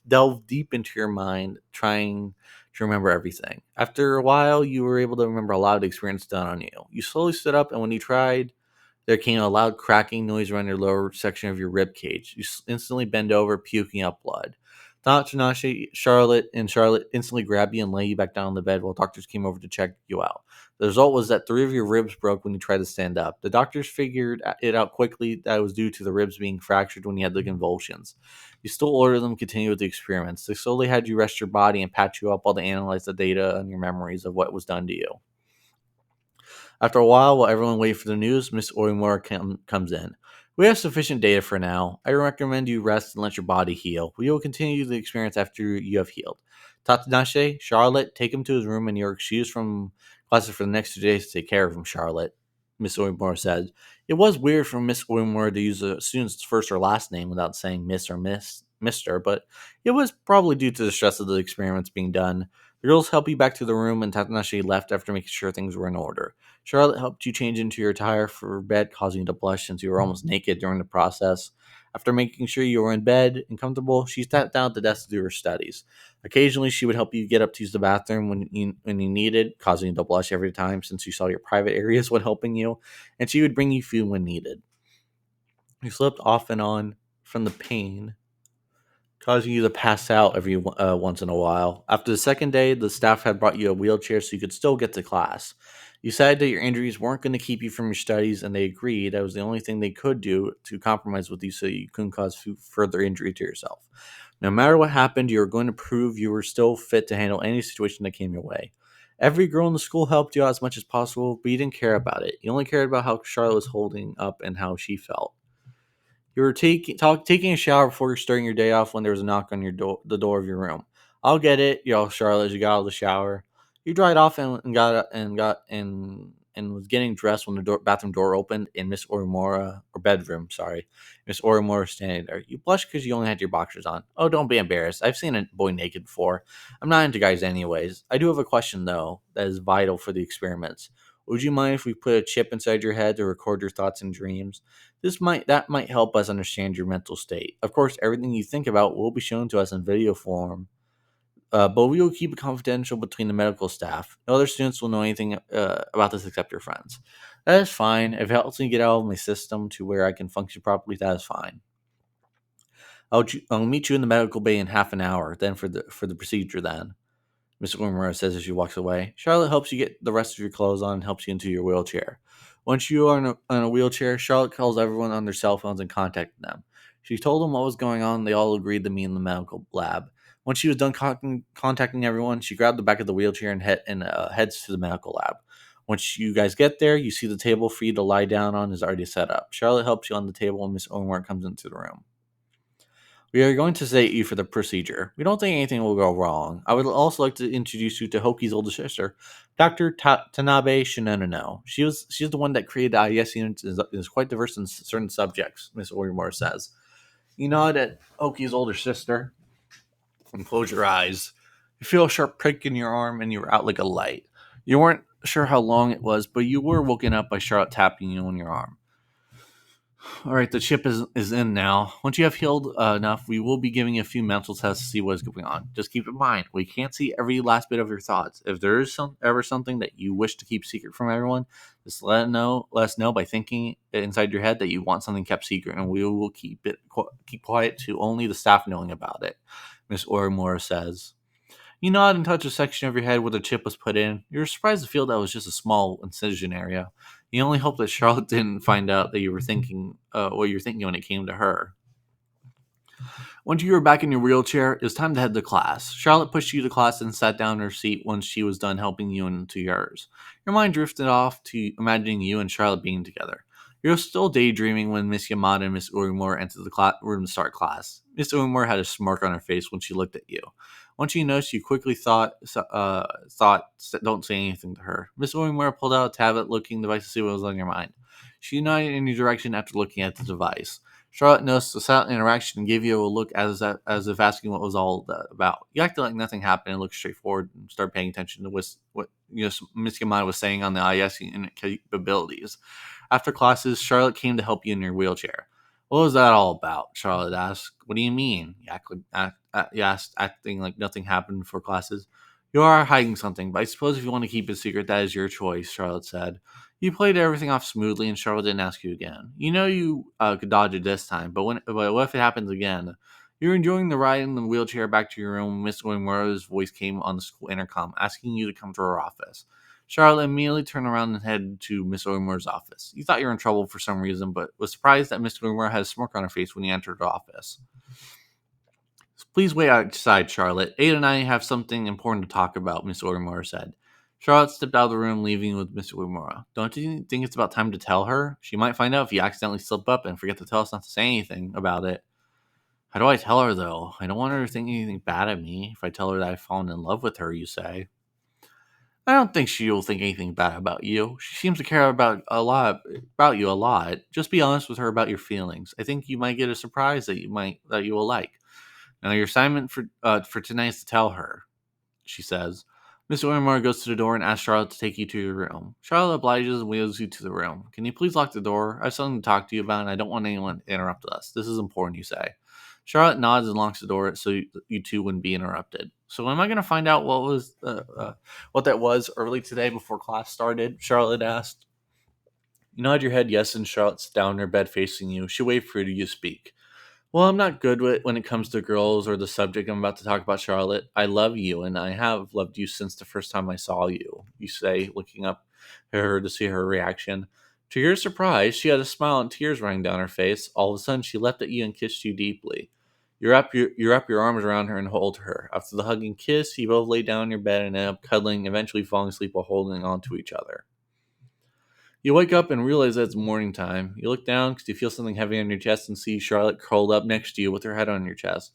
delve deep into your mind, trying to remember everything. After a while, you were able to remember a lot of the experience done on you. You slowly stood up, and when you tried, there came a loud cracking noise around your lower section of your rib cage. You instantly bend over, puking out blood. Charlotte instantly grab you and lay you back down on the bed while doctors came over to check you out. The result was that 3 of your ribs broke when you tried to stand up. The doctors figured it out quickly that it was due to the ribs being fractured when you had the convulsions. You still ordered them to continue with the experiments. They slowly had you rest your body and patch you up while they analyzed the data and your memories of what was done to you. After a while everyone waited for the news, Miss Ormore comes in. We have sufficient data for now. I recommend you rest and let your body heal. We will continue the experience after you have healed. Tatanashi, Charlotte, take him to his room and you're excused from classes for the next 2 days to take care of him, Charlotte, Miss Ormore said. It was weird for Miss Ormore to use a student's first or last name without saying Miss or Mister, but it was probably due to the stress of the experiments being done. The girls helped you back to the room and Tatanashi left after making sure things were in order. Charlotte helped you change into your attire for bed, causing you to blush since you were almost naked during the process. After making sure you were in bed and comfortable, she sat down at the desk to do her studies. Occasionally, she would help you get up to use the bathroom when you needed, causing you to blush every time since you saw your private areas when helping you, and she would bring you food when needed. You slept off and on from the pain, causing you to pass out every once in a while. After the second day, the staff had brought you a wheelchair so you could still get to class. You said that your injuries weren't going to keep you from your studies, and they agreed that was the only thing they could do to compromise with you so you couldn't cause further injury to yourself. No matter what happened, you were going to prove you were still fit to handle any situation that came your way. Every girl in the school helped you out as much as possible, but you didn't care about it. You only cared about how Charlotte was holding up and how she felt. You were taking a shower before you're starting your day off when there was a knock on the door of your room. I'll get it, yelled Charlotte as you got out of the shower. You dried off and was getting dressed when the bathroom door opened in Miss Orimora or bedroom. Sorry, Miss Orimora was standing there. You blushed because you only had your boxers on. Oh, don't be embarrassed. I've seen a boy naked before. I'm not into guys anyways. I do have a question though that is vital for the experiments. Would you mind if we put a chip inside your head to record your thoughts and dreams? That might help us understand your mental state. Of course, everything you think about will be shown to us in video form, but we will keep it confidential between the medical staff. No other students will know anything about this except your friends. That is fine. If it helps me get out of my system to where I can function properly, that is fine. I'll meet you in the medical bay in half an hour. Then for the procedure. Then Miss Ormora says as she walks away. Charlotte helps you get the rest of your clothes on and helps you into your wheelchair. Once you are in a wheelchair, Charlotte calls everyone on their cell phones and contacted them. She told them what was going on. They all agreed to meet in the medical lab. Once she was done contacting everyone, she grabbed the back of the wheelchair and heads to the medical lab. Once you guys get there, you see the table for you to lie down on is already set up. Charlotte helps you on the table and Miss Ormore comes into the room. We are going to sedate you for the procedure. We don't think anything will go wrong. I would also like to introduce you to Hoki's older sister, Dr. Tanabe Shinano. She's the one that created the IES unit and is quite diverse in certain subjects, Miss Orimore says. You nod at Hoki's older sister and close your eyes. You feel a sharp prick in your arm and you're out like a light. You weren't sure how long it was, but you were woken up by Charlotte tapping you on your arm. All right, the chip is in now. Once you have healed enough, we will be giving you a few mental tests to see what is going on. Just keep in mind, we can't see every last bit of your thoughts. If there is ever something that you wish to keep secret from everyone, just let us know by thinking it inside your head that you want something kept secret, and we will keep quiet to only the staff knowing about it. Miss Orimura says. You nod and touch a section of your head where the chip was put in. You're surprised to feel that was just a small incision area. You only hope that Charlotte didn't find out that you were thinking what you were thinking when it came to her. Once you were back in your wheelchair, it was time to head to class. Charlotte pushed you to class and sat down in her seat once she was done helping you into yours. Your mind drifted off to imagining you and Charlotte being together. You were still daydreaming when Miss Yamada and Miss Urimura entered the room to start class. Miss Urimura had a smirk on her face when she looked at you. Once you noticed, you quickly thought, don't say anything to her. Miss Urimura pulled out a tablet-looking device to see what was on your mind. She nodded in your direction after looking at the device. Charlotte noticed the silent interaction and gave you a look as if asking what was all that about. You acted like nothing happened and looked straightforward and started paying attention to what Miss Yamada was saying on the IS unit capabilities. After classes, Charlotte came to help you in your wheelchair. What was that all about? Charlotte asked. What do you mean? You asked, acting like nothing happened for classes. You are hiding something, but I suppose if you want to keep it secret, that is your choice, Charlotte said. You played everything off smoothly, and Charlotte didn't ask you again. You know you could dodge it this time, but what if it happens again? You're enjoying the ride in the wheelchair back to your room. Miss Wimura's voice came on the school intercom, asking you to come to her office. Charlotte immediately turned around and headed to Miss Wimura's office. You thought you were in trouble for some reason, but was surprised that Miss Wimura had a smirk on her face when you entered her office. Please wait outside, Charlotte. Aidan and I have something important to talk about, Miss Orimura said. Charlotte stepped out of the room, leaving with Miss Orimura. Don't you think it's about time to tell her? She might find out if you accidentally slip up and forget to tell us not to say anything about it. How do I tell her, though? I don't want her to think anything bad of me if I tell her that I've fallen in love with her, you say. I don't think she will think anything bad about you. She seems to care about you a lot. Just be honest with her about your feelings. I think you might get a surprise that you will like. Now, your assignment for tonight is to tell her, she says. Mr. Orimar goes to the door and asks Charlotte to take you to your room. Charlotte obliges and wheels you to the room. Can you please lock the door? I have something to talk to you about and I don't want anyone to interrupt us. This is important, you say. Charlotte nods and locks the door so you two wouldn't be interrupted. So am I going to find out what that was early today before class started? Charlotte asked. You nod your head yes, and Charlotte sits down in her bed facing you. She waits for you to speak. Well, I'm not good with when it comes to girls or the subject I'm about to talk about, Charlotte. I love you, and I have loved you since the first time I saw you, you say, looking up at her to see her reaction. To your surprise, she had a smile and tears running down her face. All of a sudden, she leapt at you and kissed you deeply. You wrap your arms around her and hold her. After the hug and kiss, you both lay down in your bed and end up cuddling, eventually falling asleep while holding on to each other. You wake up and realize that it's morning time. You look down because you feel something heavy on your chest and see Charlotte curled up next to you with her head on your chest.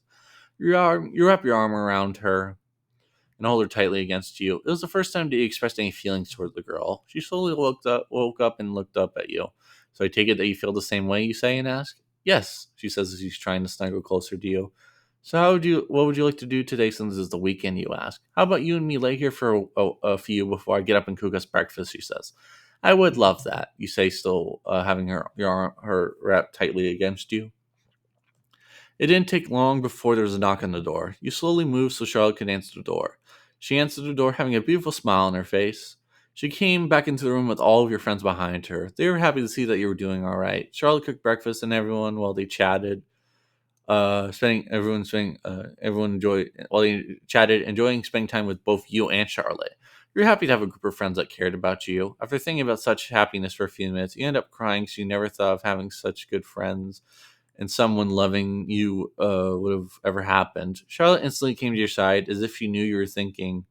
You wrap your arm around her and hold her tightly against you. It was the first time that you expressed any feelings toward the girl. She slowly woke up and looked up at you. So I take it that you feel the same way, you say and ask? Yes, she says as she's trying to snuggle closer to you. So what would you like to do today since it's the weekend, you ask? How about you and me lay here for a few before I get up and cook us breakfast, she says. I would love that, you say, still having her wrapped tightly against you. It didn't take long before there was a knock on the door. You slowly moved so Charlotte could answer the door. She answered the door, having a beautiful smile on her face. She came back into the room with all of your friends behind her. They were happy to see that you were doing all right. Charlotte cooked breakfast, and everyone, while they chatted, everyone enjoyed while they chatted, enjoying spending time with both you and Charlotte. You're happy to have a group of friends that cared about you. After thinking about such happiness for a few minutes, you end up crying because you never thought of having such good friends and someone loving you would have ever happened. Charlotte instantly came to your side as if she knew you were thinking.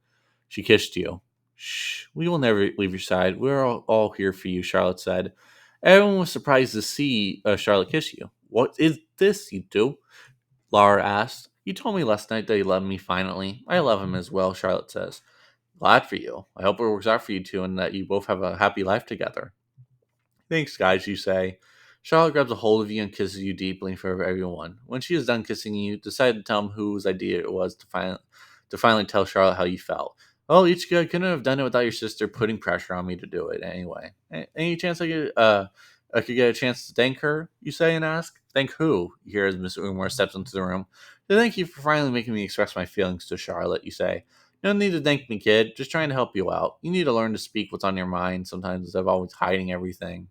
She kissed you. Shh, we will never leave your side. We're all here for you, Charlotte said. Everyone was surprised to see Charlotte kiss you. What is this you do? Laura asked. You told me last night that you loved me finally. I love him as well, Charlotte says. Glad for you. I hope it works out for you two and that you both have a happy life together. Thanks, guys, you say. Charlotte grabs a hold of you and kisses you deeply in front of everyone. When she is done kissing you, decide to tell him whose idea it was to finally tell Charlotte how you felt. Well, each guy couldn't have done it without your sister putting pressure on me to do it anyway. Any chance I could get a chance to thank her? You say and ask. Thank who? You hear as Miss Umar steps into the room. Thank you for finally making me express my feelings to Charlotte. You say. No need to thank me, kid. Just trying to help you out. You need to learn to speak what's on your mind sometimes instead of always hiding everything.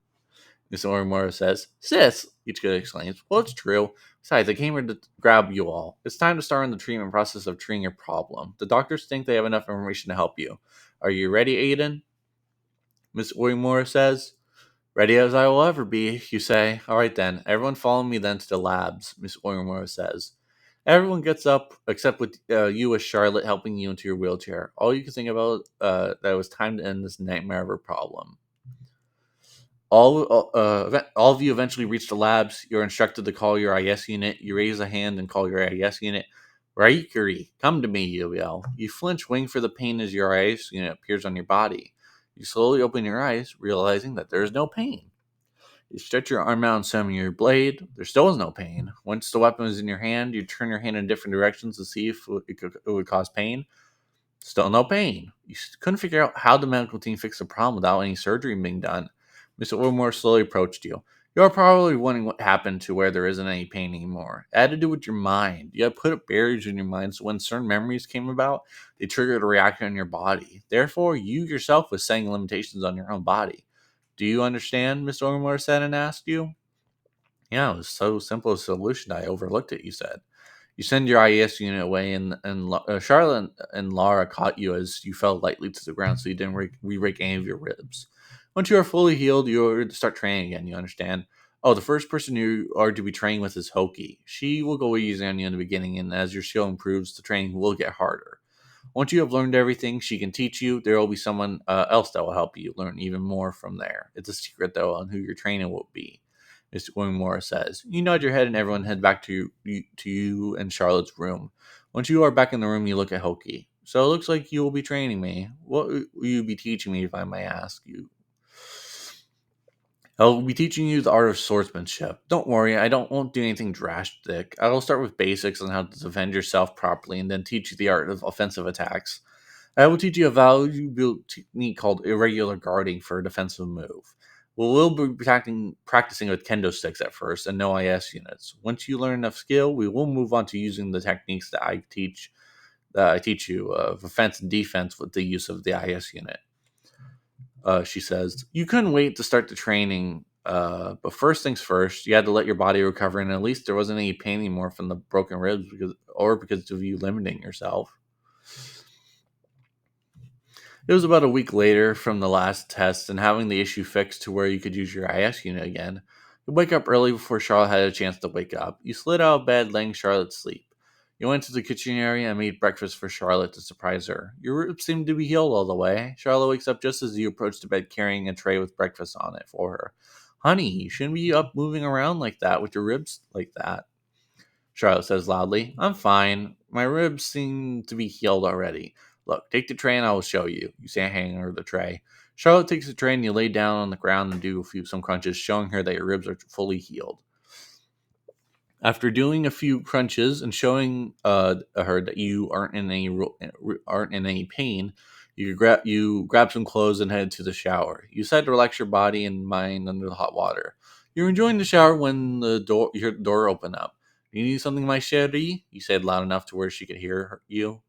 Miss Orimura says, Sis, Ichika exclaims, well, it's true. Besides, I came here to grab you all. It's time to start on the treatment process of treating your problem. The doctors think they have enough information to help you. Are you ready, Aidan? Miss Orimura says, Ready as I will ever be, you say. All right then, everyone follow me then to the labs, Miss Orimura says. Everyone gets up, except with you as Charlotte helping you into your wheelchair. All you can think about that it was time to end this nightmare of a problem. All of you eventually reach the labs. You're instructed to call your IS unit. You raise a hand and call your IS unit. Raikuri, come to me, you yell. You flinch, waiting for the pain as your IS unit appears on your body. You slowly open your eyes, realizing that there is no pain. You stretch your arm out and summon your blade. There still is no pain. Once the weapon is in your hand, you turn your hand in different directions to see if it would cause pain. Still no pain. You couldn't figure out how the medical team fixed the problem without any surgery being done. Mr. Wilmore slowly approached you. You're probably wondering what happened to where there isn't any pain anymore. It had to do with your mind. You had put up barriers in your mind so when certain memories came about, they triggered a reaction in your body. Therefore, you yourself was setting limitations on your own body. Do you understand? Mr. Wilmore said and asked you. Yeah, it was so simple a solution. I overlooked it, you said. You send your IES unit away, and Charlotte and Laura caught you as you fell lightly to the ground, so you didn't re-break any of your ribs. Once you are fully healed, you are to start training again. You understand? Oh, the first person you are to be training with is Hoki. She will go easy on you in the beginning, and as your skill improves, the training will get harder. Once you have learned everything she can teach you, there will be someone else that will help you learn even more from there. It's a secret, though, on who your trainer will be. Mr. Wingmore says. You nod your head and everyone head back to you and Charlotte's room. Once you are back in the room, you look at Hoki. So it looks like you will be training me. What will you be teaching me, if I may ask you? I'll be teaching you the art of swordsmanship. Don't worry, won't do anything drastic. I will start with basics on how to defend yourself properly and then teach you the art of offensive attacks. I will teach you a valuable technique called irregular guarding for a defensive move. We'll be practicing with kendo sticks at first and no IS units. Once you learn enough skill, we will move on to using the techniques that I teach you of offense and defense with the use of the IS unit. She says, you couldn't wait to start the training, but first things first, you had to let your body recover, and at least there wasn't any pain anymore from the broken ribs because of you limiting yourself. It was about a week later from the last test and having the issue fixed to where you could use your IS unit again. You wake up early before Charlotte had a chance to wake up. You slid out of bed, letting Charlotte sleep. You went to the kitchen area and made breakfast for Charlotte to surprise her. Your ribs seemed to be healed all the way. Charlotte wakes up just as you approach the bed carrying a tray with breakfast on it for her. Honey, you shouldn't be up moving around like that with your ribs like that. Charlotte says loudly, I'm fine. My ribs seem to be healed already. Look, take the tray and I will show you. You say, hanging over the tray. Charlotte takes the tray and you lay down on the ground and do some crunches, showing her that your ribs are fully healed. After doing a few crunches and showing her that you aren't in any pain, you grab some clothes and head to the shower. You decide to relax your body and mind under the hot water. You're enjoying the shower when you hear the door open up. You need something, my chérie? You said loud enough to where she could hear you.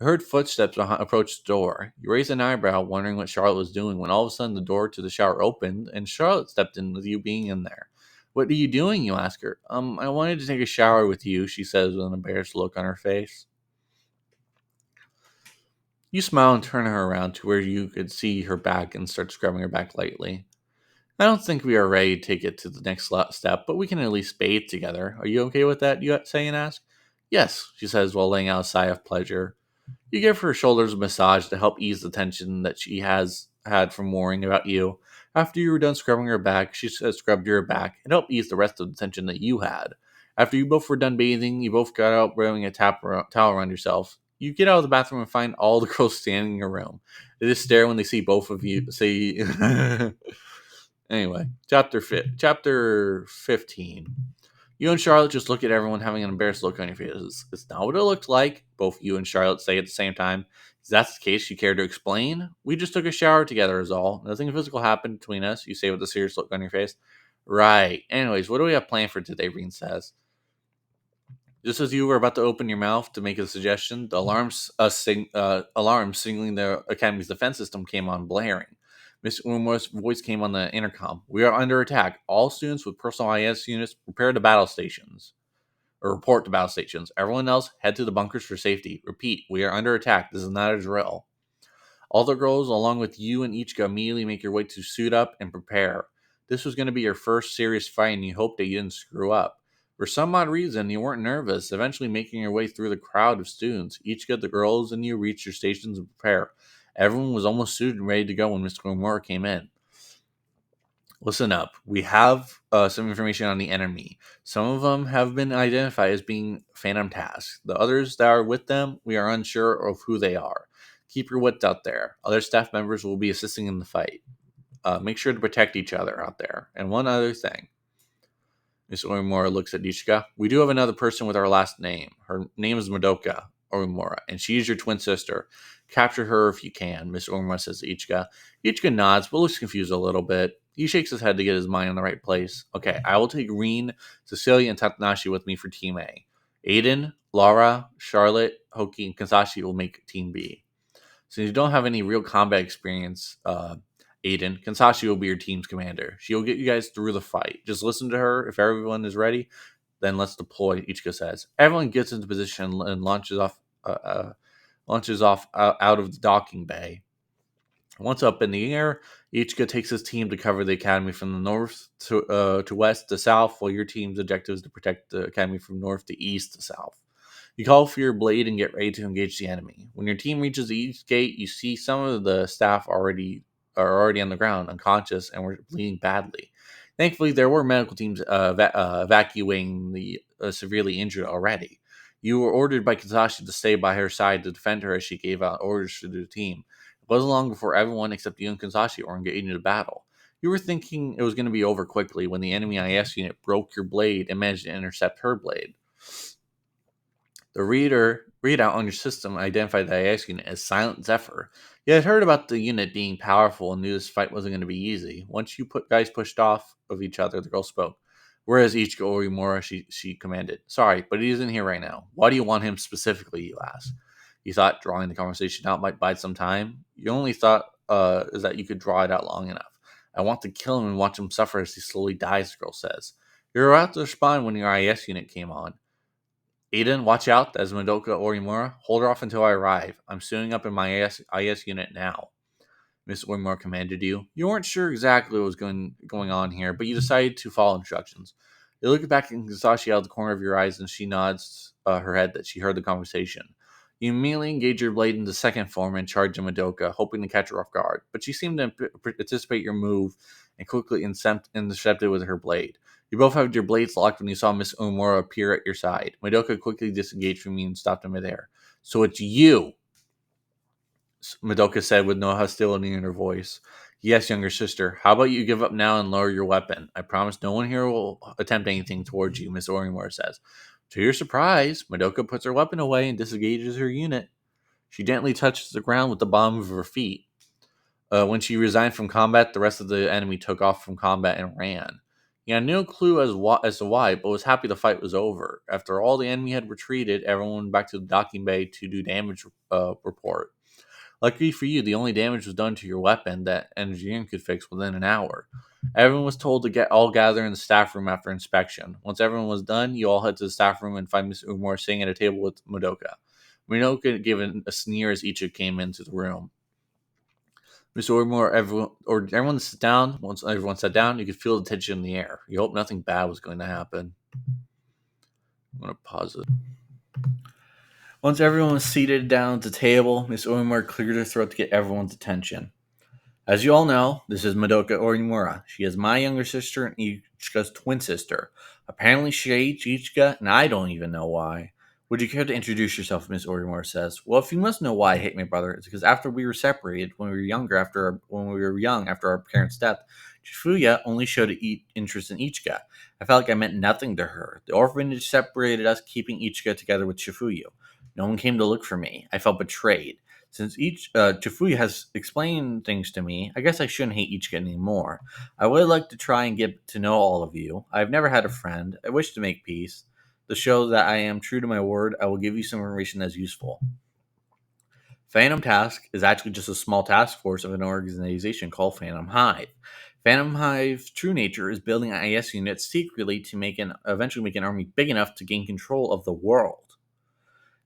You heard footsteps approach the door. You raised an eyebrow, wondering what Charlotte was doing, when all of a sudden the door to the shower opened and Charlotte stepped in with you being in there. What are you doing? You ask her. I wanted to take a shower with you, she says with an embarrassed look on her face. You smile and turn her around to where you could see her back and start scrubbing her back lightly. I don't think we are ready to take it to the next step, but we can at least bathe together. Are you okay with that? You say and ask. Yes, she says while laying out a sigh of pleasure. You give her shoulders a massage to help ease the tension that she has had from worrying about you. After you were done scrubbing her back, she says scrubbed your back and helped ease the rest of the tension that you had. After you both were done bathing, you both got out wearing a towel around yourself. You get out of the bathroom and find all the girls standing in your room. They just stare when they see both of you. Say, anyway, chapter 15. You and Charlotte just look at everyone having an embarrassed look on your faces. It's not what it looked like, both you and Charlotte say at the same time. If that's the case, you care to explain? We just took a shower together is all. Nothing physical happened between us, you say with a serious look on your face. Right. Anyways, what do we have planned for today, Reen says. Just as you were about to open your mouth to make a suggestion, the alarm signaling the Academy's defense system came on blaring. Mr. Umore's voice came on the intercom. We are under attack. All students with personal IS units prepare to battle stations. Or report to battle stations. Everyone else, head to the bunkers for safety. Repeat, we are under attack. This is not a drill. All the girls, along with you and Ichika, immediately make your way to suit up and prepare. This was going to be your first serious fight, and you hoped that you didn't screw up. For some odd reason, you weren't nervous, eventually making your way through the crowd of students. Ichika, the girls, and you reached your stations and prepare. Everyone was almost suited and ready to go when Mr. Omura came in. Listen up. We have some information on the enemy. Some of them have been identified as being phantom tasks. The others that are with them, we are unsure of who they are. Keep your wits out there. Other staff members will be assisting in the fight. Make sure to protect each other out there. And one other thing. Miss Orimura looks at Nishika. We do have another person with our last name. Her name is Madoka Orimura, and she is your twin sister. Capture her if you can, Miss Orimura says to Ichika. Ichika nods, but looks confused a little bit. He shakes his head to get his mind in the right place. Okay, I will take Reen, Cecilia, and Tatanashi with me for Team A. Aidan, Laura, Charlotte, Hoki, and Kansashi will make Team B. Since you don't have any real combat experience, Aidan, Kansashi will be your team's commander. She will get you guys through the fight. Just listen to her. If everyone is ready, then let's deploy, Ichika says. Everyone gets into position and launches off out of the docking bay. Once up in the air, Ichika takes his team to cover the academy from the north to west to south, while your team's objective is to protect the academy from north to east to south. You call for your blade and get ready to engage the enemy. When your team reaches the east gate, you see some of the staff are already on the ground, unconscious, and were bleeding badly. Thankfully, there were medical teams evacuating the severely injured already. You were ordered by Kazashi to stay by her side to defend her as she gave out orders to the team. It wasn't long before everyone except you and Kazashi were engaged in a battle. You were thinking it was going to be over quickly when the enemy IS unit broke your blade and managed to intercept her blade. The readout on your system identified the IS unit as Silent Zephyr. You had heard about the unit being powerful and knew this fight wasn't going to be easy. Once you put guys pushed off of each other, the girl spoke. Where is Ichika Orimura? She commanded. Sorry, but he isn't here right now. Why do you want him specifically? You asked. You thought drawing the conversation out might buy some time. You only thought is that you could draw it out long enough. I want to kill him and watch him suffer as he slowly dies. The girl says. You're about to respond when your IS unit came on. Aidan, watch out. That's Madoka Orimura. Hold her off until I arrive. I'm suiting up in my IS unit now. Miss Orimura commanded you. You weren't sure exactly what was going on here, but you decided to follow instructions. You look back and saw she out of the corner of your eyes, and she nods her head that she heard the conversation. You immediately engage your blade into second form and charge at Madoka, hoping to catch her off guard. But she seemed to anticipate your move and quickly intercepted with her blade. You both had your blades locked when you saw Miss Omura appear at your side. Madoka quickly disengaged from you and stopped in midair. So it's you, Madoka said with no hostility in her voice. Yes, younger sister. How about you give up now and lower your weapon? I promise no one here will attempt anything towards you, Miss Orimura says. To your surprise, Madoka puts her weapon away and disengages her unit. She gently touches the ground with the bottom of her feet. When she resigned from combat, the rest of the enemy took off from combat and ran. He had no clue as to why, but was happy the fight was over. After all the enemy had retreated, everyone went back to the docking bay to do damage report. Luckily for you, the only damage was done to your weapon that engineering could fix within an hour. Everyone was told to all gather in the staff room after inspection. Once everyone was done, you all head to the staff room and find Miss Umar sitting at a table with Madoka. Madoka gave a sneer as Ichi came into the room. Miss Ormore, everyone sit down. Once everyone sat down, you could feel the tension in the air. You hope nothing bad was going to happen. I'm going to pause it. Once everyone was seated down at the table, Miss Ormore cleared her throat to get everyone's attention. As you all know, this is Madoka Orimura. She is my younger sister and Ichika's twin sister. Apparently she hates Ichika, and I don't even know why. Would you care to introduce yourself, Miss Orimura says. Well, if you must know why I hate my brother, it's because after we were separated, when we were young after our parents' death, Chifuya only showed interest in Ichika. I felt like I meant nothing to her. The orphanage separated us, keeping Ichika together with Chifuyu. No one came to look for me. I felt betrayed. Since Chifuya has explained things to me, I guess I shouldn't hate Ichika anymore. I would like to try and get to know all of you. I've never had a friend. I wish to make peace. To show that I am true to my word, I will give you some information that's useful. Phantom Task is actually just a small task force of an organization called Phantom Hive. Phantom Hive's true nature is building IS units secretly to eventually make an army big enough to gain control of the world.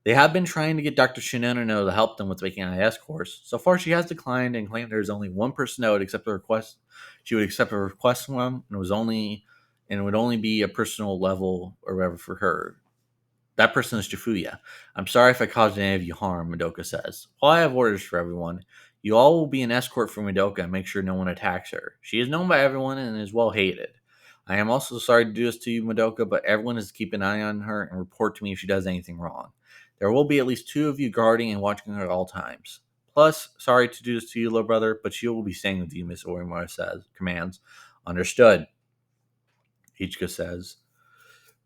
They have been trying to get Dr. Shinano to help them with making an IS course. So far, she has declined and claimed there is only one person that would accept the request. She would accept a request from him, and it would only be a personal level or whatever for her. That person is Chifuya. I'm sorry if I caused any of you harm, Madoka says. Well, I have orders for everyone. You all will be an escort for Madoka and make sure no one attacks her. She is known by everyone and is well hated. I am also sorry to do this to you, Madoka, but everyone is to keep an eye on her and report to me if she does anything wrong. There will be at least 2 of you guarding and watching her at all times. Plus, sorry to do this to you, little brother, but she will be staying with you, Miss Orimura commands. Understood, Ichika says.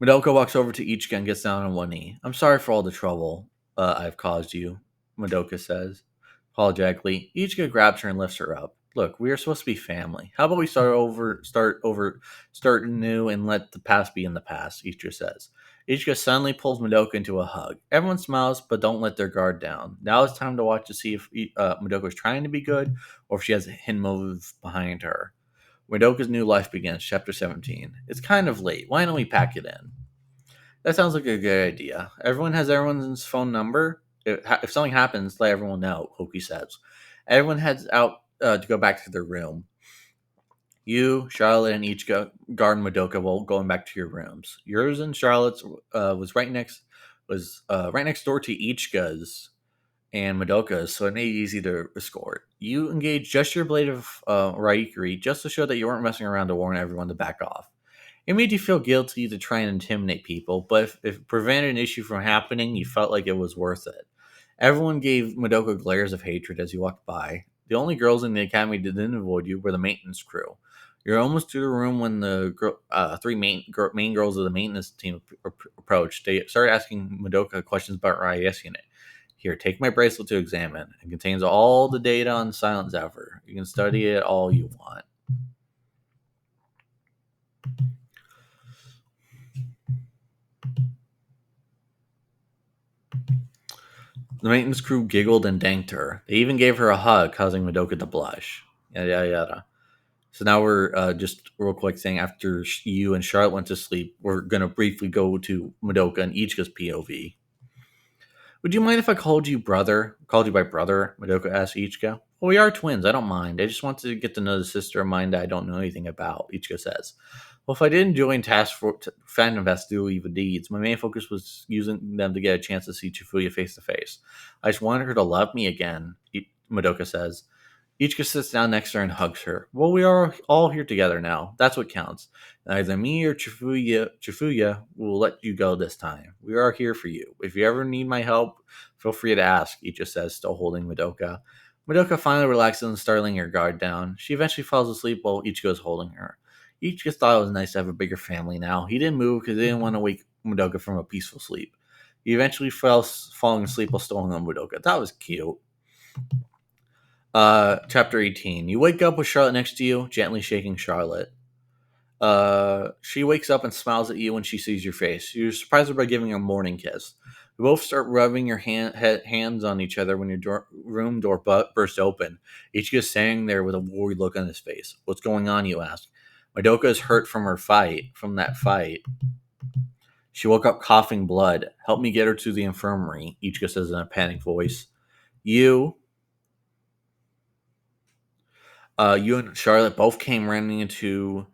Madoka walks over to Ichika and gets down on one knee. I'm sorry for all the trouble I've caused you, Madoka says. Apologetically, Ichika grabs her and lifts her up. Look, we are supposed to be family. How about we start new and let the past be in the past, Ichika says. Ichika suddenly pulls Madoka into a hug. Everyone smiles, but don't let their guard down. Now it's time to watch to see if Madoka is trying to be good or if she has a hidden motive behind her. Madoka's new life begins, chapter 17. It's kind of late. Why don't we pack it in? That sounds like a good idea. Everyone has everyone's phone number. If something happens, let everyone know, Hoki says. Everyone heads out to go back to their room. You, Charlotte, and each guard Madoka while going back to your rooms. Yours and Charlotte's was right next door to Ichika's and Madoka's, so it made it easy to escort. You engaged just your blade of Raikiri just to show that you weren't messing around to warn everyone to back off. It made you feel guilty to try and intimidate people, but if it prevented an issue from happening, you felt like it was worth it. Everyone gave Madoka glares of hatred as you walked by. The only girls in the academy that didn't avoid you were the maintenance crew. You're almost to the room when the main girls of the maintenance team approach. They start asking Madoka questions about her IS unit. Here, take my bracelet to examine. It contains all the data on Silent Zephyr. You can study it all you want. The maintenance crew giggled and thanked her. They even gave her a hug, causing Madoka to blush. Yada yada yada. So now we're just real quick thing. After you and Charlotte went to sleep, we're gonna briefly go to Madoka and Ichika's POV. Would you mind if I called you brother? Called you by brother? Madoka asked Ichika. Well, we are twins. I don't mind. I just want to get to know the sister of mine that I don't know anything about. Ichika says. Well, if I didn't join Task Force Phantom Fest to do evil deeds, my main focus was using them to get a chance to see Chifuya face to face. I just wanted her to love me again. Madoka says. Ichika sits down next to her and hugs her. Well, we are all here together now. That's what counts. Either me or Chifuya will let you go this time. We are here for you. If you ever need my help, feel free to ask, Ichika says, still holding Madoka. Madoka finally relaxes and starts letting her guard down. She eventually falls asleep while Ichika is holding her. Ichika thought it was nice to have a bigger family now. He didn't move because he didn't want to wake Madoka from a peaceful sleep. He eventually fell falling asleep while stalling on Madoka. That was cute. Chapter 18. You wake up with Charlotte next to you, gently shaking Charlotte. She wakes up and smiles at you when she sees your face. You surprise her by giving her a morning kiss. You both start rubbing your hands on each other when your room door bursts open. Each is standing there with a worried look on his face. What's going on, you ask. Madoka is hurt from that fight. She woke up coughing blood. Help me get her to the infirmary, Ichika says in a panicked voice. You you and Charlotte both came running into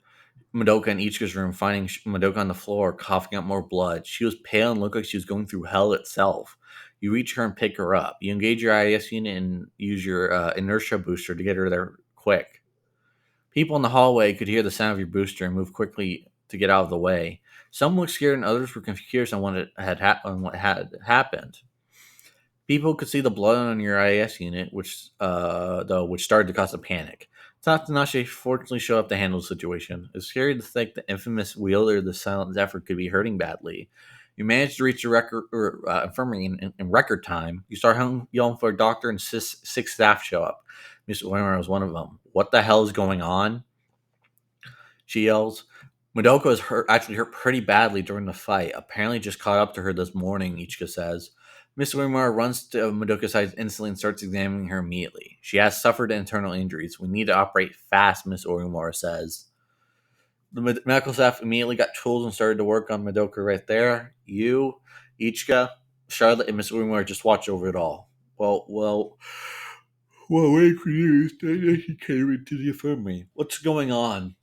Madoka in Ichika's room, finding Madoka on the floor, coughing up more blood. She was pale and looked like she was going through hell itself. You reach her and pick her up. You engage your IS unit and use your inertia booster to get her there quick. People in the hallway could hear the sound of your booster and move quickly to get out of the way. Some looked scared and others were confused on what had happened. People could see the blood on your IS unit, which started to cause a panic. Tatanashi fortunately showed up to handle the situation. It's scary to think the infamous wielder of the Silent Zephyr could be hurting badly. You managed to reach the infirmary in record time. You start yelling for a doctor, and six staff show up. Miss Oimer was one of them. What the hell is going on? She yells. Madoka was actually hurt pretty badly during the fight. Apparently, just caught up to her this morning, Ichika says. Miss Uemura runs to Madoka's side instantly and starts examining her immediately. She has suffered internal injuries. We need to operate fast, Miss Uemura says. The medical staff immediately got tools and started to work on Madoka right there. You, Ichika, Charlotte, and Miss Uemura just watch over it all. Well, wait for you. She came into the infirmary. What's going on?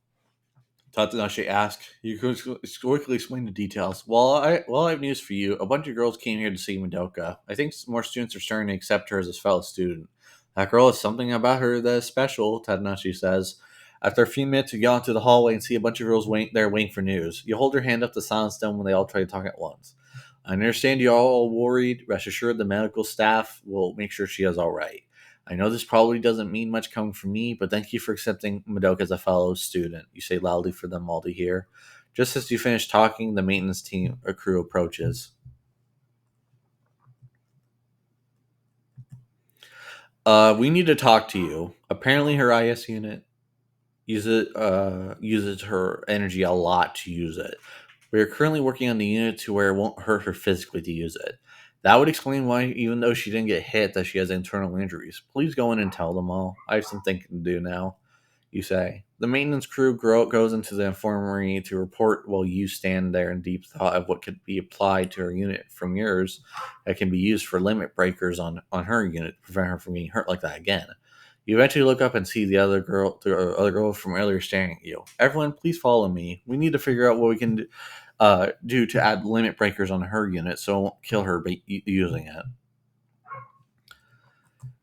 Tatsunashi asked. You could quickly explain the details. Well, I have news for you. A bunch of girls came here to see Madoka. I think more students are starting to accept her as a fellow student. That girl has something about her that is special, Tatsunashi says. After a few minutes, you go into the hallway and see a bunch of girls waiting for news. You hold your hand up to silence them when they all try to talk at once. I understand you're all worried. Rest assured, the medical staff will make sure she is all right. I know this probably doesn't mean much coming from me, but thank you for accepting Madoka as a fellow student. You say loudly for them all to hear. Just as you finish talking, the maintenance team or crew approaches. We need to talk to you. Apparently, her IS unit uses her energy a lot to use it. We are currently working on the unit to where it won't hurt her physically to use it. That would explain why, even though she didn't get hit, that she has internal injuries. Please go in and tell them all. I have some thinking to do now, you say. The maintenance crew goes into the infirmary to report while you stand there in deep thought of what could be applied to her unit from yours that can be used for limit breakers on her unit to prevent her from getting hurt like that again. You eventually look up and see the other girl from earlier staring at you. Everyone, please follow me. We need to figure out what we can do to add limit breakers on her unit so it won't kill her by using it.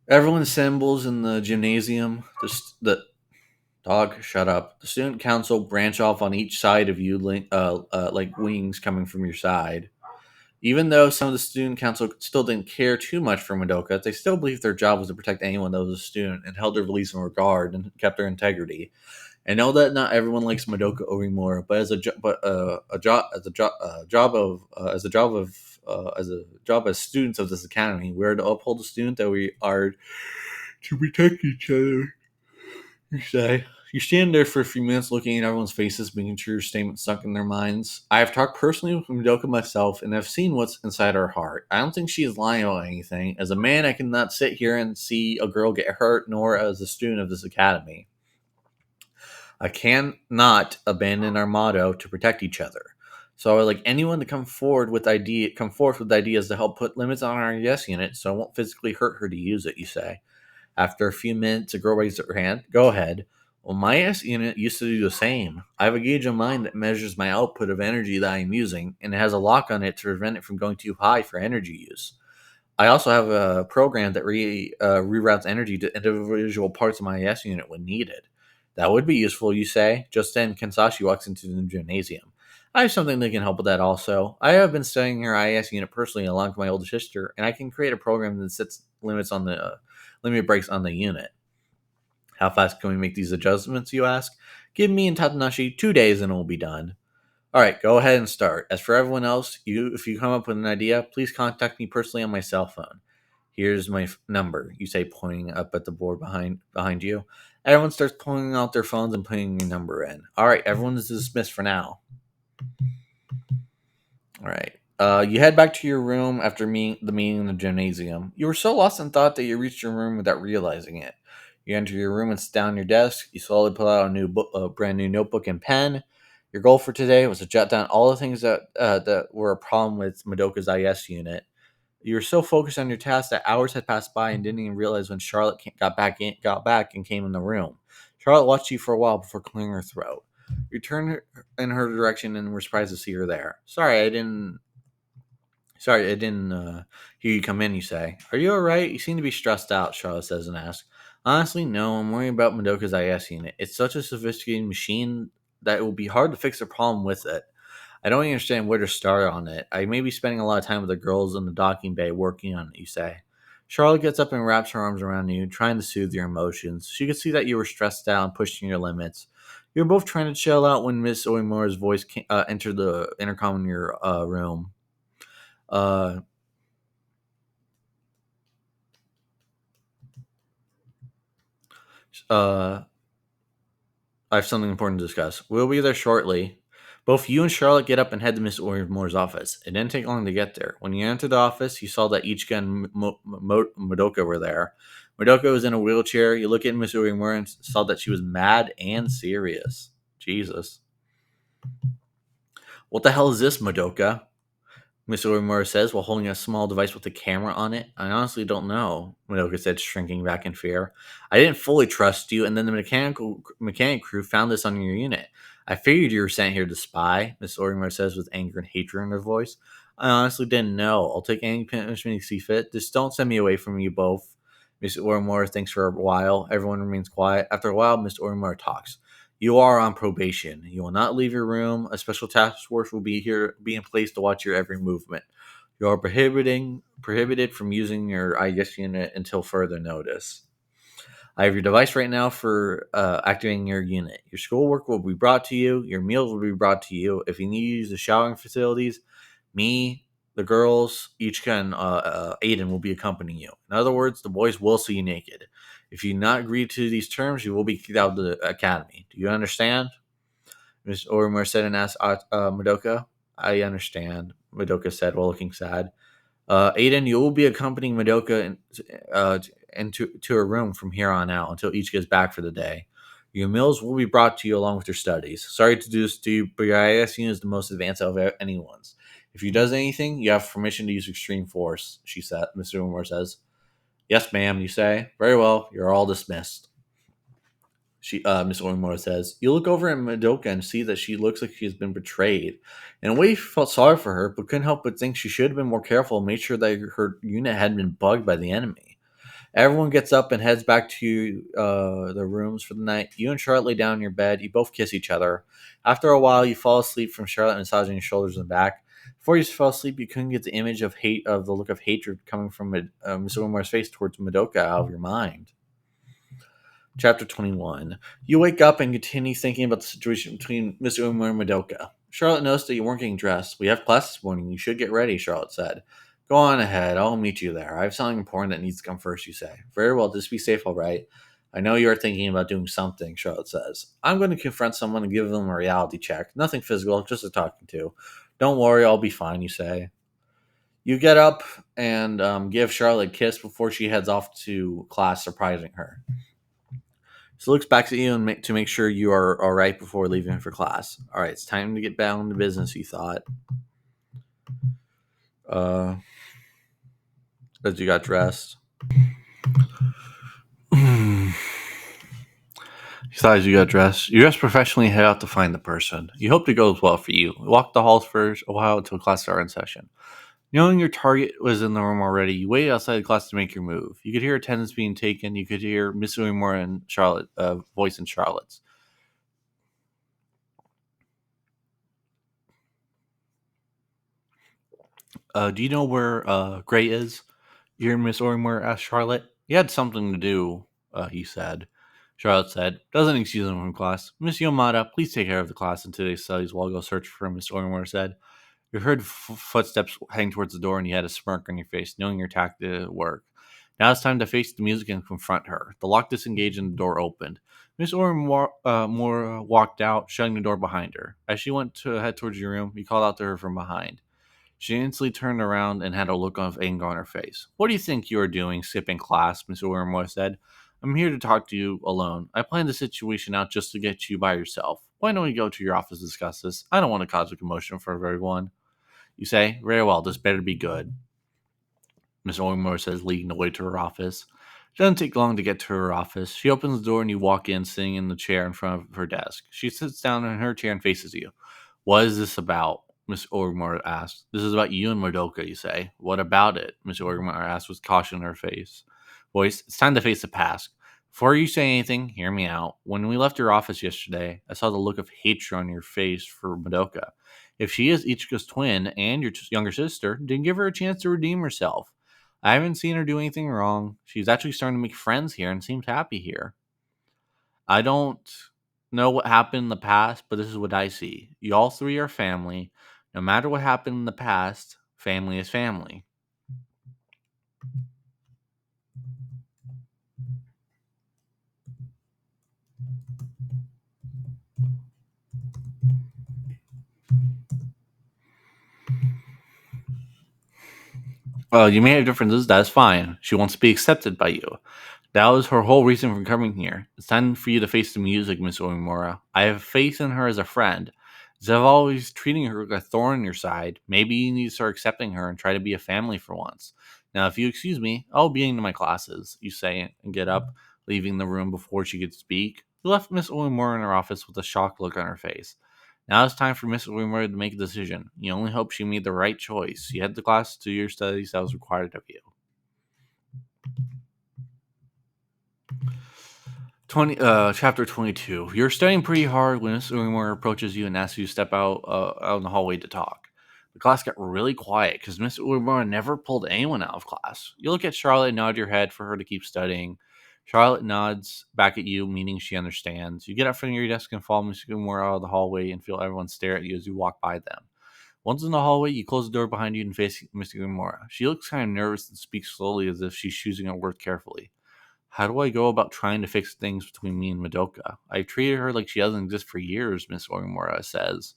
Everyone assembles in the gymnasium. The dog, shut up. The student council branch off on each side of you, like wings coming from your side. Even though some of the student council still didn't care too much for Madoka, they still believed their job was to protect anyone that was a student and held their beliefs in regard and kept their integrity. I know that not everyone likes Madoka Orimura, but as a job of as a job as students of this academy, we're to uphold the student that we are to protect each other. You say. You stand there for a few minutes looking at everyone's faces, making sure your statement sunk in their minds. I have talked personally with Madoka myself and have seen what's inside her heart. I don't think she is lying about anything. As a man, I cannot sit here and see a girl get hurt, nor as a student of this academy. I cannot abandon our motto to protect each other. So I would like anyone to come forth with ideas to help put limits on our yes unit so I won't physically hurt her to use it, you say. After a few minutes, a girl raised her hand. Go ahead. Well, my S unit used to do the same. I have a gauge on mine that measures my output of energy that I am using, and it has a lock on it to prevent it from going too high for energy use. I also have a program that reroutes energy to individual parts of my S unit when needed. That would be useful, you say. Just then, Kansashi walks into the gymnasium. I have something that can help with that also. I have been studying your IS unit personally along with my older sister, and I can create a program that sets limit breaks on the unit. How fast can we make these adjustments, you ask? Give me and Tatanashi 2 days and it will be done. All right, go ahead and start. As for everyone else, if you come up with an idea, please contact me personally on my cell phone. Here's my number, you say, pointing up at the board behind you. Everyone starts pulling out their phones and putting your number in. All right, everyone is dismissed for now. All right. You head back to your room after the meeting in the gymnasium. You were so lost in thought that you reached your room without realizing it. You enter your room and sit down at your desk. You slowly pull out a brand new notebook and pen. Your goal for today was to jot down all the things that were a problem with Madoka's IS unit. You were so focused on your task that hours had passed by and didn't even realize when Charlotte got back and came in the room. Charlotte watched you for a while before clearing her throat. You turned in her direction and were surprised to see her there. Sorry, I didn't hear you come in, you say. Are you alright? You seem to be stressed out, Charlotte says and asks. Honestly, no, I'm worried about Madoka's IS unit. It's such a sophisticated machine that it will be hard to fix a problem with it. I don't even understand where to start on it. I may be spending a lot of time with the girls in the docking bay working on it, you say. Charlotte gets up and wraps her arms around you, trying to soothe your emotions. She could see that you were stressed out and pushing your limits. You were both trying to chill out when Miss Oimura's voice entered the intercom in your room. Uh, uh, I have something important to discuss. We'll be there shortly. Both you and Charlotte get up and head to Miss Moore's office. It didn't take long to get there. When you entered the office, you saw that Ichika and Madoka were there. Madoka was in a wheelchair. You look at Miss Moore and saw that she was mad and serious. Jesus. What the hell is this, Madoka? Mr. Uemura says while holding a small device with a camera on it. I honestly don't know, Madoka said, shrinking back in fear. I didn't fully trust you, and then the mechanic crew found this on your unit. I figured you were sent here to spy, Miss Uemura says with anger and hatred in her voice. I honestly didn't know. I'll take any punishment you see fit. Just don't send me away from you both. Miss Uemura thinks for a while. Everyone remains quiet. After a while, Miss Uemura talks. You are on probation. You will not leave your room. A special task force will be in place to watch your every movement. You are prohibited from using your IS unit until further notice. I have your device right now for activating your unit. Your schoolwork will be brought to you. Your meals will be brought to you. If you need to use the showering facilities, me, the girls, each Aidan will be accompanying you. In other words, the boys will see you naked. If you not agree to these terms, you will be kicked out of the academy. Do you understand? Miss Orimura said and asked Madoka. I understand, Madoka said while looking sad. Aidan, you will be accompanying Madoka into her room from here on out until each gets back for the day. Your meals will be brought to you along with your studies. Sorry to do this to you, but your ISU is the most advanced of anyone's. If you does anything, you have permission to use extreme force, she said. Mr. Umar says. Yes, ma'am, you say. Very well, you're all dismissed. Miss Orimura says. You look over at Madoka and see that she looks like she has been betrayed. In a way, you felt sorry for her, but couldn't help but think she should have been more careful and made sure that her unit hadn't been bugged by the enemy. Everyone gets up and heads back to their rooms for the night. You and Charlotte lay down in your bed. You both kiss each other. After a while, you fall asleep from Charlotte massaging your shoulders and back. Before you fell asleep, you couldn't get the image of the look of hatred coming from Miss Orimura's face towards Madoka out of your mind. Chapter 21. You wake up and continue thinking about the situation between Miss Uma and Madoka. Charlotte noticed that you weren't getting dressed. We have class this morning. You should get ready, Charlotte said. Go on ahead. I'll meet you there. I have something important that needs to come first, you say. Very well. Just be safe, all right? I know you are thinking about doing something, Charlotte says. I'm going to confront someone and give them a reality check. Nothing physical, just a talking to. Don't worry, I'll be fine, you say. You get up and give Charlotte a kiss before she heads off to class, surprising her. She looks back at you and to make sure you are all right before leaving for class. All right, it's time to get down to business, you thought. Uh, as you got dressed. You thought as you got dressed. You dress professionally and head out to find the person. You hope it goes well for you. Walk the halls for a while until class started in session. Knowing your target was in the room already, you waited outside the class to make your move. You could hear attendance being taken. You could hear Miss Moore and Charlotte voice in Charlotte's. Do you know where Gray is? You hear Miss Orimore ask Charlotte. He had something to do, he said. Charlotte said, doesn't excuse him from class. Miss Yamada, please take care of the class in today's studies while I go search for him, Miss Orimore said. You heard footsteps heading towards the door and you had a smirk on your face, knowing your tactic didn't work. Now it's time to face the music and confront her. The lock disengaged and the door opened. Miss Orimore walked out, shutting the door behind her. As she went to head towards your room, you called out to her from behind. She instantly turned around and had a look of anger on her face. What do you think you are doing, skipping class? Miss Wormwood said. I'm here to talk to you alone. I planned the situation out just to get you by yourself. Why don't we go to your office to discuss this? I don't want to cause a commotion for everyone. You say, very well, this better be good. Miss Ormore says, leading the way to her office. It doesn't take long to get to her office. She opens the door and you walk in, sitting in the chair in front of her desk. She sits down in her chair and faces you. What is this about? Miss Orgmore asked. This is about you and Madoka, you say. What about it? Miss Orgmore asked with caution in her voice. It's time to face the past. Before you say anything, hear me out. When we left your office yesterday, I saw the look of hatred on your face for Madoka. If she is Ichika's twin and your younger sister, then give her a chance to redeem herself. I haven't seen her do anything wrong. She's actually starting to make friends here and seems happy here. I don't know what happened in the past, but this is what I see. You all three are family. No matter what happened in the past, family is family. Well, you may have differences, that's fine. She wants to be accepted by you. That was her whole reason for coming here. It's time for you to face the music, Miss Oimura. I have faith in her as a friend. Instead of always treating her like a thorn in your side, maybe you need to start accepting her and try to be a family for once. Now, if you excuse me, I'll be into my classes, you say, and get up, leaving the room before she could speak. You left Miss Oimura in her office with a shocked look on her face. Now it's time for Miss Oimura to make a decision. You only hope she made the right choice. You head to class to your studies that was required of you. 20 chapter 22. You're studying pretty hard when Miss Urimura approaches you and asks you to step out in the hallway to talk. The class got really quiet because Miss Urimura never pulled anyone out of class. You look at Charlotte and nod your head for her to keep studying. Charlotte nods back at you, meaning she understands. You get up from your desk and follow Miss Urimura out of the hallway and feel everyone stare at you as you walk by them. Once in the hallway, you close the door behind you and face Miss Urimura. She looks kind of nervous and speaks slowly as if she's choosing her words carefully. How do I go about trying to fix things between me and Madoka? I've treated her like she doesn't exist for years, Miss Orimura says.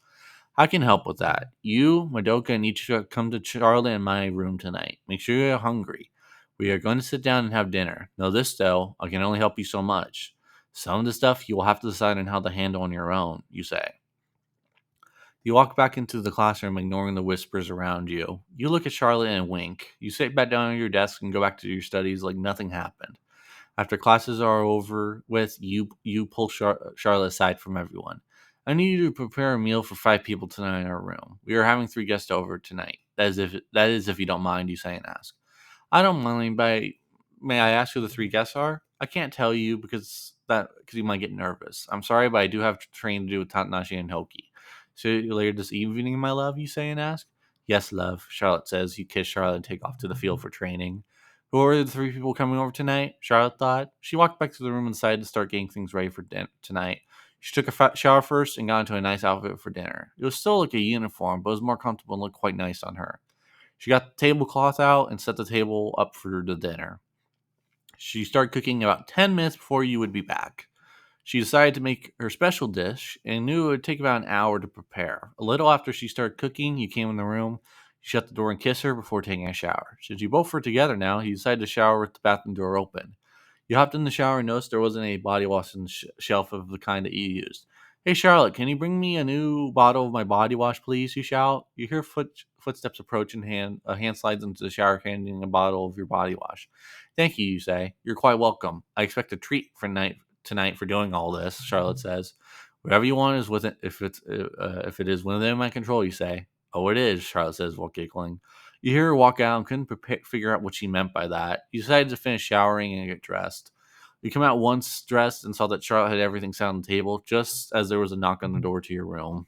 I can help with that. You, Madoka, and Ichika come to Charlotte and my room tonight. Make sure you're hungry. We are going to sit down and have dinner. Know this, though, I can only help you so much. Some of the stuff you will have to decide on how to handle on your own, you say. You walk back into the classroom, ignoring the whispers around you. You look at Charlotte and wink. You sit back down at your desk and go back to your studies like nothing happened. After classes are over with, you pull Charlotte aside from everyone. I need you to prepare a meal for 5 people tonight in our room. We are having 3 guests over tonight. That is if you don't mind, you say and ask. I don't mind, but may I ask who the 3 guests are? I can't tell you because you might get nervous. I'm sorry, but I do have training to do with Tanashi and Hoki. See you later this evening, my love, you say and ask. Yes, love, Charlotte says. You kiss Charlotte and take off to the field for training. Who are the three people coming over tonight? Charlotte thought. She walked back to the room and decided to start getting things ready for tonight. She took a shower first and got into a nice outfit for dinner. It was still like a uniform, but it was more comfortable and looked quite nice on her. She got the tablecloth out and set the table up for the dinner. She started cooking about 10 minutes before you would be back. She decided to make her special dish and knew it would take about an hour to prepare. A little after she started cooking, you came in the room, you shut the door and kissed her before taking a shower. Since you both were together now, you decided to shower with the bathroom door open. You hopped in the shower and noticed there wasn't a body wash on the shelf of the kind that you used. Hey Charlotte, can you bring me a new bottle of my body wash, please? You shout. You hear footsteps approach and a hand slides into the shower handing a bottle of your body wash. Thank you, you say. You're quite welcome. I expect a treat for tonight for doing all this, Charlotte says. Whatever you want is within if it is within my control, you say. Oh, it is, Charlotte says while giggling. You hear her walk out and couldn't figure out what she meant by that. You decided to finish showering and get dressed. You come out once dressed and saw that Charlotte had everything set on the table just as there was a knock on the door to your room.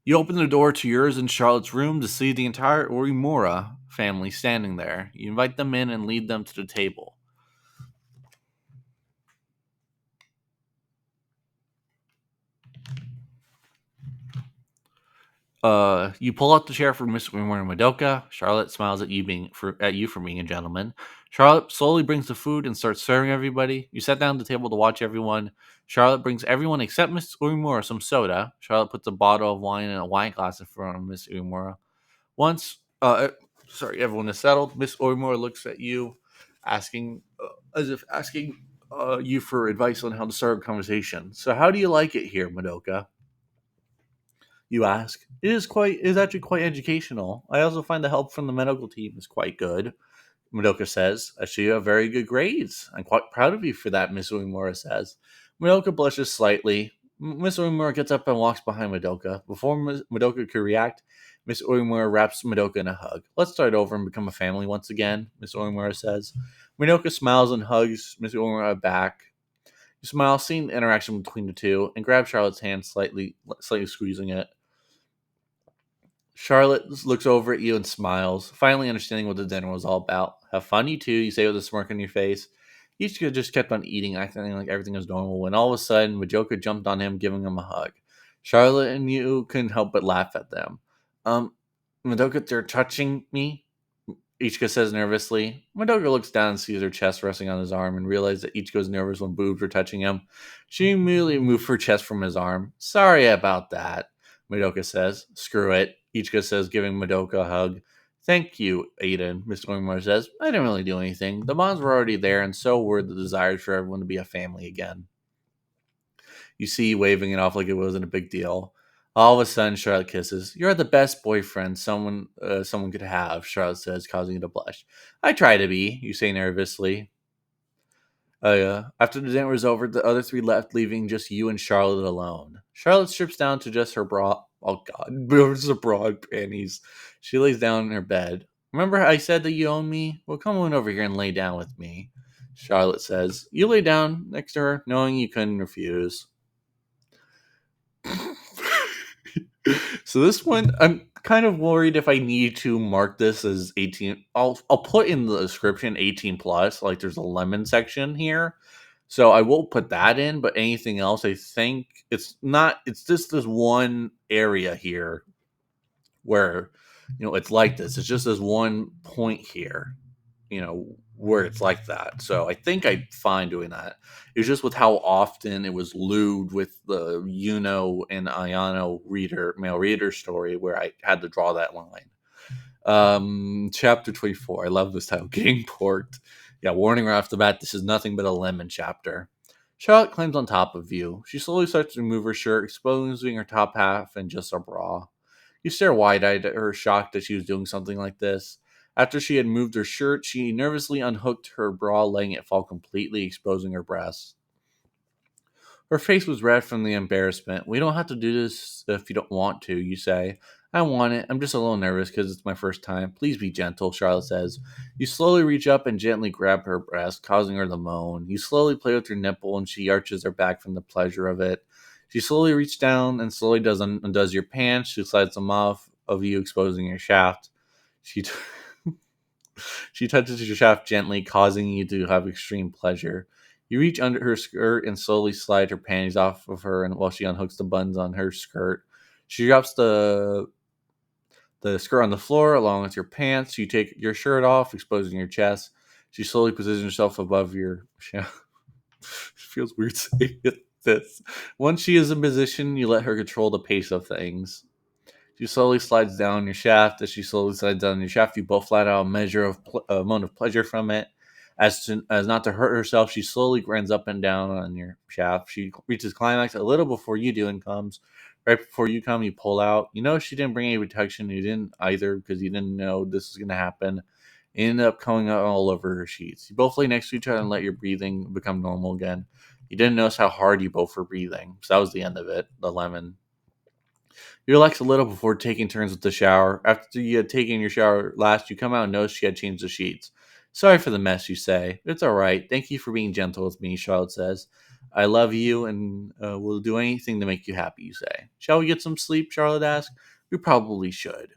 You open the door to yours and Charlotte's room to see the entire Orimura family standing there. You invite them in and lead them to the table. You pull out the chair for Miss Orimura and Madoka. Charlotte smiles at you for being a gentleman. Charlotte slowly brings the food and starts serving everybody. You sit down at the table to watch everyone. Charlotte brings everyone except Miss Uemura some soda. Charlotte puts a bottle of wine and a wine glass in front of Miss Uemura. Once, everyone is settled. Miss Uemura looks at you, as if asking you for advice on how to start a conversation. So, how do you like it here, Madoka? You ask. It is actually quite educational. I also find the help from the medical team is quite good. Madoka says, I see you have very good grades. I'm quite proud of you for that, Miss Uemura says. Madoka blushes slightly. Miss Uemura gets up and walks behind Madoka. Before Madoka could react, Miss Uemura wraps Madoka in a hug. Let's start over and become a family once again, Miss Uemura says. Madoka smiles and hugs Miss Uemura back. You smile, seeing the interaction between the two, and grab Charlotte's hand, slightly squeezing it. Charlotte looks over at you and smiles, finally understanding what the dinner was all about. Have fun, you two, you say with a smirk on your face. Ichika just kept on eating, acting like everything was normal, when all of a sudden, Majoka jumped on him, giving him a hug. Charlotte and you couldn't help but laugh at them. Um, Madoka, they're touching me? Ichika says nervously. Madoka looks down and sees her chest resting on his arm and realizes that Ichika's nervous when boobs were touching him. She immediately moved her chest from his arm. Sorry about that, Madoka says. Screw it, Ichika says, giving Madoka a hug. Thank you, Aidan, Mr. Wingmore says. I didn't really do anything. The bonds were already there, and so were the desires for everyone to be a family again. You see, waving it off like it wasn't a big deal. All of a sudden, Charlotte kisses. You're the best boyfriend someone could have, Charlotte says, causing you to blush. I try to be, you say nervously. After the dinner was over, the other three left, leaving just you and Charlotte alone. Charlotte strips down to just her bra. Oh, God. Just her bra and panties. She lays down in her bed. Remember I said that you own me? Well, come on over here and lay down with me, Charlotte says. You lay down next to her, knowing you couldn't refuse. So this one, I'm kind of worried if I need to mark this as 18. I'll put in the description 18 plus. Like there's a lemon section here, so I will put that in. But anything else, I think it's not. It's just this one area here where it's like this. It's just this one point here, where it's like that. So I think I'm fine doing that. It's just with how often it was lewd with the Yuno and Ayano male reader story where I had to draw that line. Chapter 24. I love this title. Getting porked. Yeah, warning right off the bat, this is nothing but a lemon chapter. Charlotte climbs on top of you. She slowly starts to remove her shirt, exposing her top half and just a bra. You stare wide-eyed at her, shocked that she was doing something like this. After she had moved her shirt, she nervously unhooked her bra, letting it fall completely, exposing her breasts. Her face was red from the embarrassment. We don't have to do this if you don't want to, you say. I want it. I'm just a little nervous because it's my first time. Please be gentle, Charlotte says. You slowly reach up and gently grab her breast, causing her to moan. You slowly play with her nipple and she arches her back from the pleasure of it. She slowly reaches down and slowly undoes your pants. She slides them off of you, exposing your shaft. She She touches your shaft gently, causing you to have extreme pleasure. You reach under her skirt and slowly slide her panties off of her, and while she unhooks the buttons on her skirt, she drops the skirt on the floor along with your pants. You take your shirt off, exposing your chest. She slowly positions herself above your shaft. Feels weird saying this. Once she is in position, you let her control the pace of things. She slowly slides down your shaft. As she slowly slides down your shaft, you both let out a measure of amount of pleasure from it. As not to hurt herself, she slowly runs up and down on your shaft. She reaches climax a little before you do and comes. Right before you come, you pull out. You know she didn't bring any protection. You didn't either because you didn't know this was going to happen. You end up coming out all over her sheets. You both lay next to each other and let your breathing become normal again. You didn't notice how hard you both were breathing. So that was the end of it. The lemon. You relax a little before taking turns with the shower. After you had taken your shower last, you come out and notice she had changed the sheets. Sorry for the mess, you say. It's all right. Thank you for being gentle with me, Charlotte says. I love you and will do anything to make you happy, you say. Shall we get some sleep? Charlotte asks. We probably should,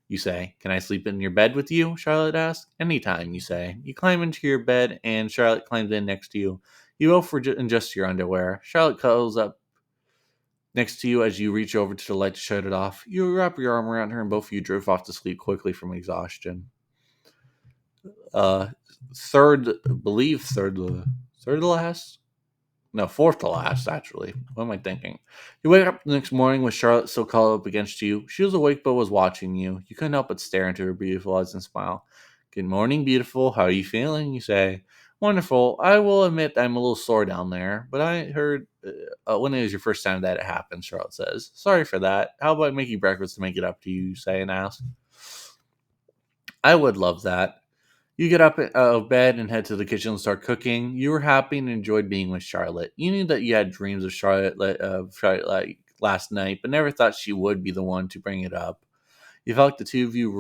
you say. Can I sleep in your bed with you? Charlotte asks. Anytime, you say. You climb into your bed and Charlotte climbs in next to you. You both were in just your underwear. Charlotte cuddles up next to you as you reach over to the light to shut it off. You wrap your arm around her and both of you drift off to sleep quickly from exhaustion. Uh, third, believe third to last? No, fourth to last, actually. What am I thinking? You wake up the next morning with Charlotte still caught up against you. She was awake but was watching you. You couldn't help but stare into her beautiful eyes and smile. Good morning, beautiful. How are you feeling? You say. Wonderful. I will admit I'm a little sore down there, but I heard when it was your first time that it happened, Charlotte says. Sorry for that. How about I make you breakfast to make it up to you, you say and ask. I would love that. You get up out of bed and head to the kitchen and start cooking. You were happy and enjoyed being with Charlotte. You knew that you had dreams of Charlotte like last night, but never thought she would be the one to bring it up. You felt like the two of you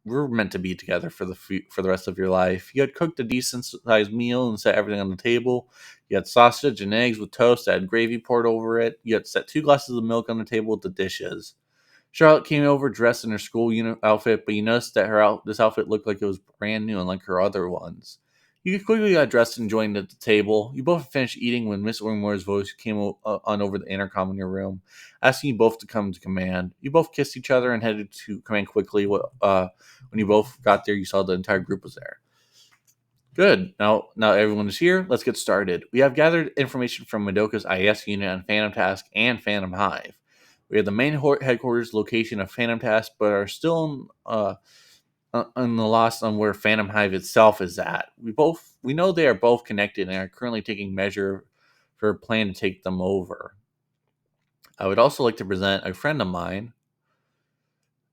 were meant to be together for for the rest of your life. You had cooked a decent sized meal and set everything on the table. You had sausage and eggs with toast that had gravy poured over it. You had set 2 glasses of milk on the table with the dishes. Charlotte came over dressed in her school outfit, but you noticed that this outfit looked like it was brand new, unlike her other ones. You quickly got dressed and joined at the table. You both finished eating when Miss Ormore's voice came on over the intercom in your room, asking you both to come to command. You both kissed each other and headed to command quickly. When you both got there, you saw the entire group was there. Good. Now everyone is here. Let's get started. We have gathered information from Madoka's IS unit on Phantom Task and Phantom Hive. We have the main headquarters location of Phantom Task, but are still on the lost on where Phantom Hive itself is at. We know they are both connected and are currently taking measure for a plan to take them over. I would also like to present a friend of mine.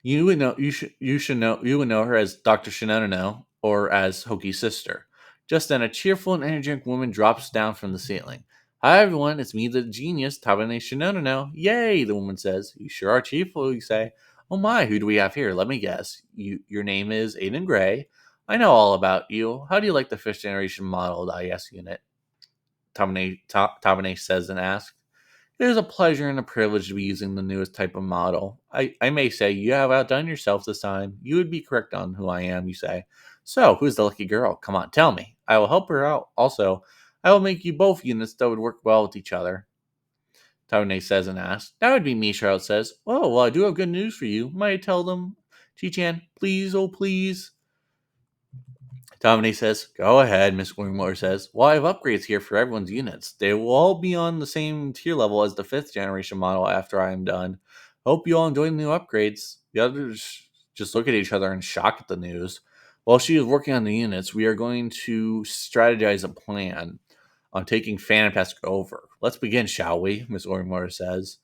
You would know her as Dr. Shinono or as Hoki's sister. Just then, a cheerful and energetic woman drops down from the ceiling. Hi everyone, it's me, the genius, Tabane Shinono. Yay, the woman says. You sure are cheerful, you say. Oh my, who do we have here? Let me guess. Your name is Aidan Gray. I know all about you. How do you like the fifth generation model of the IS unit? Tabane says and asks. It is a pleasure and a privilege to be using the newest type of model. I may say you have outdone yourself this time. You would be correct on who I am, you say. So, who's the lucky girl? Come on, tell me. I will help her out. Also, I will make you both units that would work well with each other. Tone says and asks. That would be me, Charlotte says. Oh, well, I do have good news for you. Might I tell them? Chi-chan, please, oh please. Dominique says, Go ahead, Miss Wingmore says. Well, I have upgrades here for everyone's units. They will all be on the same tier level as the fifth generation model after I am done. Hope you all enjoy the new upgrades. The others just look at each other in shock at the news. While she is working on the units, we are going to strategize a plan on taking Phantom Task over. Let's begin, shall we? Miss Wingmore says.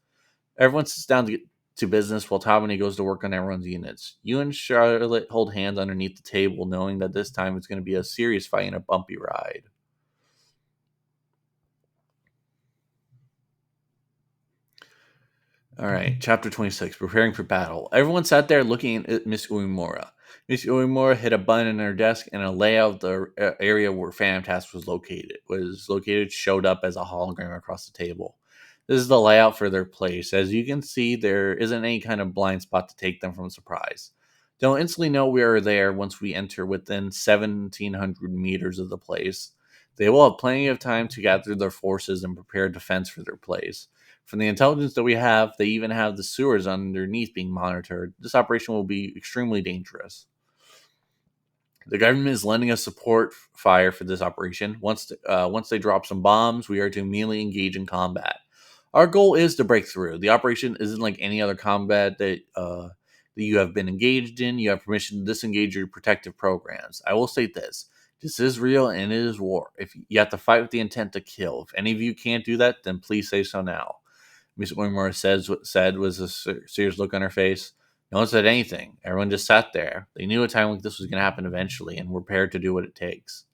Everyone sits down to get to business while Tommy goes to work on everyone's units. You and Charlotte hold hands underneath the table, knowing that this time it's going to be a serious fight and a bumpy ride. All right, chapter 26, preparing for battle. Everyone sat there looking at Miss Uemura. Miss Uemura hit a button on her desk, and a layout of the area where Phantom Task was located showed up as a hologram across the table. This is the layout for their place. As you can see, there isn't any kind of blind spot to take them from surprise. They'll instantly know we are there once we enter within 1,700 meters of the place. They will have plenty of time to gather their forces and prepare defense for their place. From the intelligence that we have, they even have the sewers underneath being monitored. This operation will be extremely dangerous. The government is lending us support fire for this operation. Once they drop some bombs, we are to immediately engage in combat. Our goal is to break through. The operation isn't like any other combat that you have been engaged in. You have permission to disengage your protective programs. I will state this. This is real and it is war. If you have to fight with the intent to kill. If any of you can't do that, then please say so now. Miss Wimmer said was a serious look on her face. No one said anything. Everyone just sat there. They knew a time like this was going to happen eventually and were prepared to do what it takes.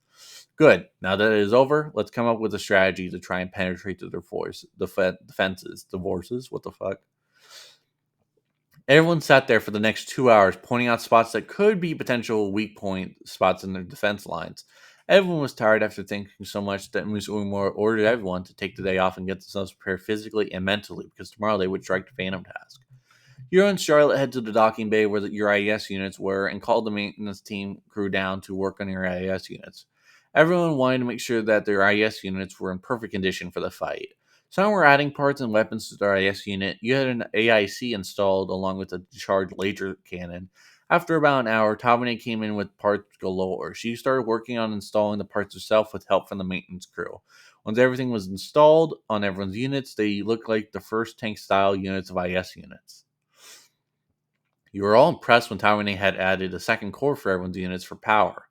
Good. Now that it is over, let's come up with a strategy to try and penetrate to their defenses. Divorces? What the fuck? Everyone sat there for the next 2 hours, pointing out spots that could be potential weak point spots in their defense lines. Everyone was tired after thinking so much that Moose Umar ordered everyone to take the day off and get themselves prepared physically and mentally because tomorrow they would strike the Phantom Task. Hero and Charlotte head to the docking bay where your IES units were and called the maintenance team crew down to work on your IES units. Everyone wanted to make sure that their IES units were in perfect condition for the fight. Some were adding parts and weapons to their IS unit. You had an AIC installed along with a charged laser cannon. After about an hour, Tabane came in with parts galore. She started working on installing the parts herself with help from the maintenance crew. Once everything was installed on everyone's units, they looked like the first tank-style units of IS units. You were all impressed when Taiwan had added a second core for everyone's units for power.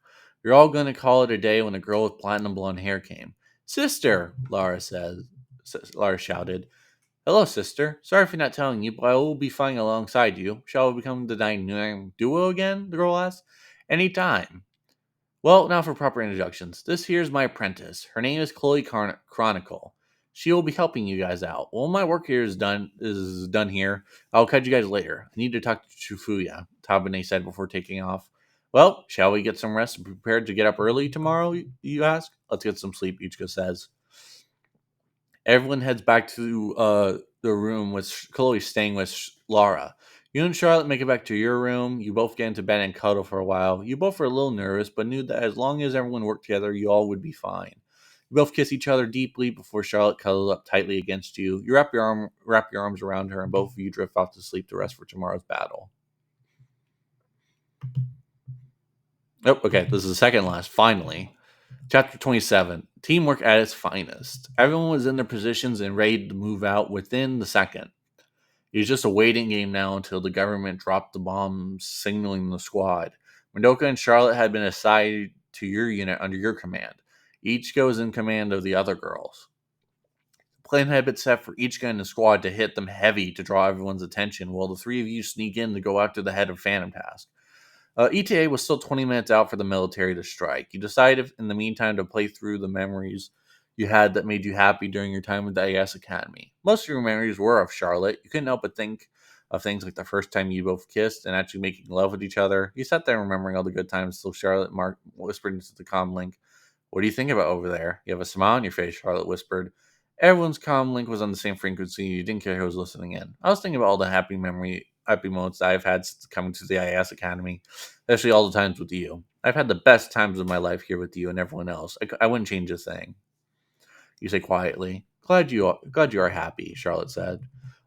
You're all going to call it a day when a girl with platinum blonde hair came. Sister, Lara shouted. Hello, sister. Sorry for not telling you, but I will be flying alongside you. Shall we become the dynamic duo again? The girl asked. Any time. Well, now for proper introductions. This here's my apprentice. Her name is Chloe Chronicle. She will be helping you guys out. Well, my work here is done here. I'll catch you guys later. I need to talk to Chufuya, Tabane said before taking off. Well, shall we get some rest and prepare to get up early tomorrow, you ask? Let's get some sleep, Ichika says. Everyone heads back to the room with Chloe staying with Laura. You and Charlotte make it back to your room. You both get into bed and cuddle for a while. You both were a little nervous, but knew that as long as everyone worked together, you all would be fine. You both kiss each other deeply before Charlotte cuddles up tightly against you. You wrap your arms around her, and both of you drift off to sleep to rest for tomorrow's battle. Oh, okay. This is the second last. Finally. Chapter 27. Teamwork at its finest. Everyone was in their positions and ready to move out within the second. It was just a waiting game now until the government dropped the bombs signaling the squad. Mendoka and Charlotte had been assigned to your unit under your command. Each goes in command of the other girls. The plan had been set for each guy in the squad to hit them heavy to draw everyone's attention, while the three of you sneak in to go after the head of Phantom Task. ETA was still 20 minutes out for the military to strike. You decided in the meantime to play through the memories you had that made you happy during your time with the AS Academy. Most of your memories were of Charlotte. You couldn't help but think of things like the first time you both kissed and actually making love with each other. You sat there remembering all the good times until Charlotte whispered into the comm link, "What do you think about over there?" "You have a smile on your face," Charlotte whispered. Everyone's comm link was on the same frequency. You didn't care who was listening in. I was thinking about all the happy moments I've had since coming to the IAS Academy, especially all the times with you. I've had the best times of my life here with you and everyone else. I wouldn't change a thing. You say quietly. Glad you are happy, Charlotte said.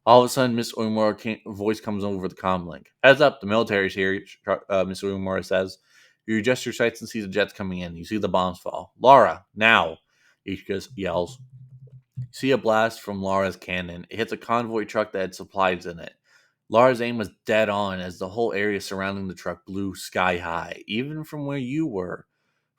All of a sudden, Miss Uyemura's voice comes over the comm link. Heads up, the military's here, Miss Uyemura says. You adjust your sights and see the jets coming in. You see the bombs fall. Laura, now, Ishka yells. You see a blast from Laura's cannon. It hits a convoy truck that had supplies in it. Laura's aim was dead on as the whole area surrounding the truck blew sky high. Even from where you were,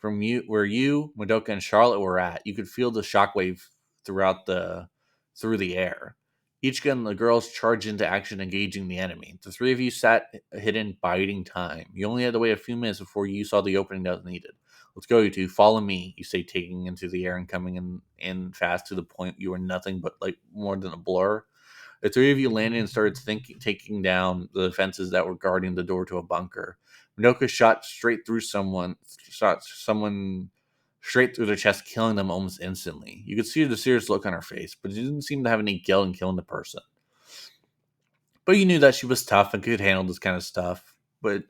where you, Madoka, and Charlotte were at, you could feel the shockwave through the air. Each gun, the girls charged into action, engaging the enemy. The three of you sat hidden, biding time. You only had to wait a few minutes before you saw the opening that was needed. Let's go, you two. Follow me, you say, taking into the air and coming in fast to the point you were nothing but like more than a blur. The three of you landed and started taking down the defenses that were guarding the door to a bunker. Minoka shot someone straight through their chest, killing them almost instantly. You could see the serious look on her face, but she didn't seem to have any guilt in killing the person. But you knew that she was tough and could handle this kind of stuff. But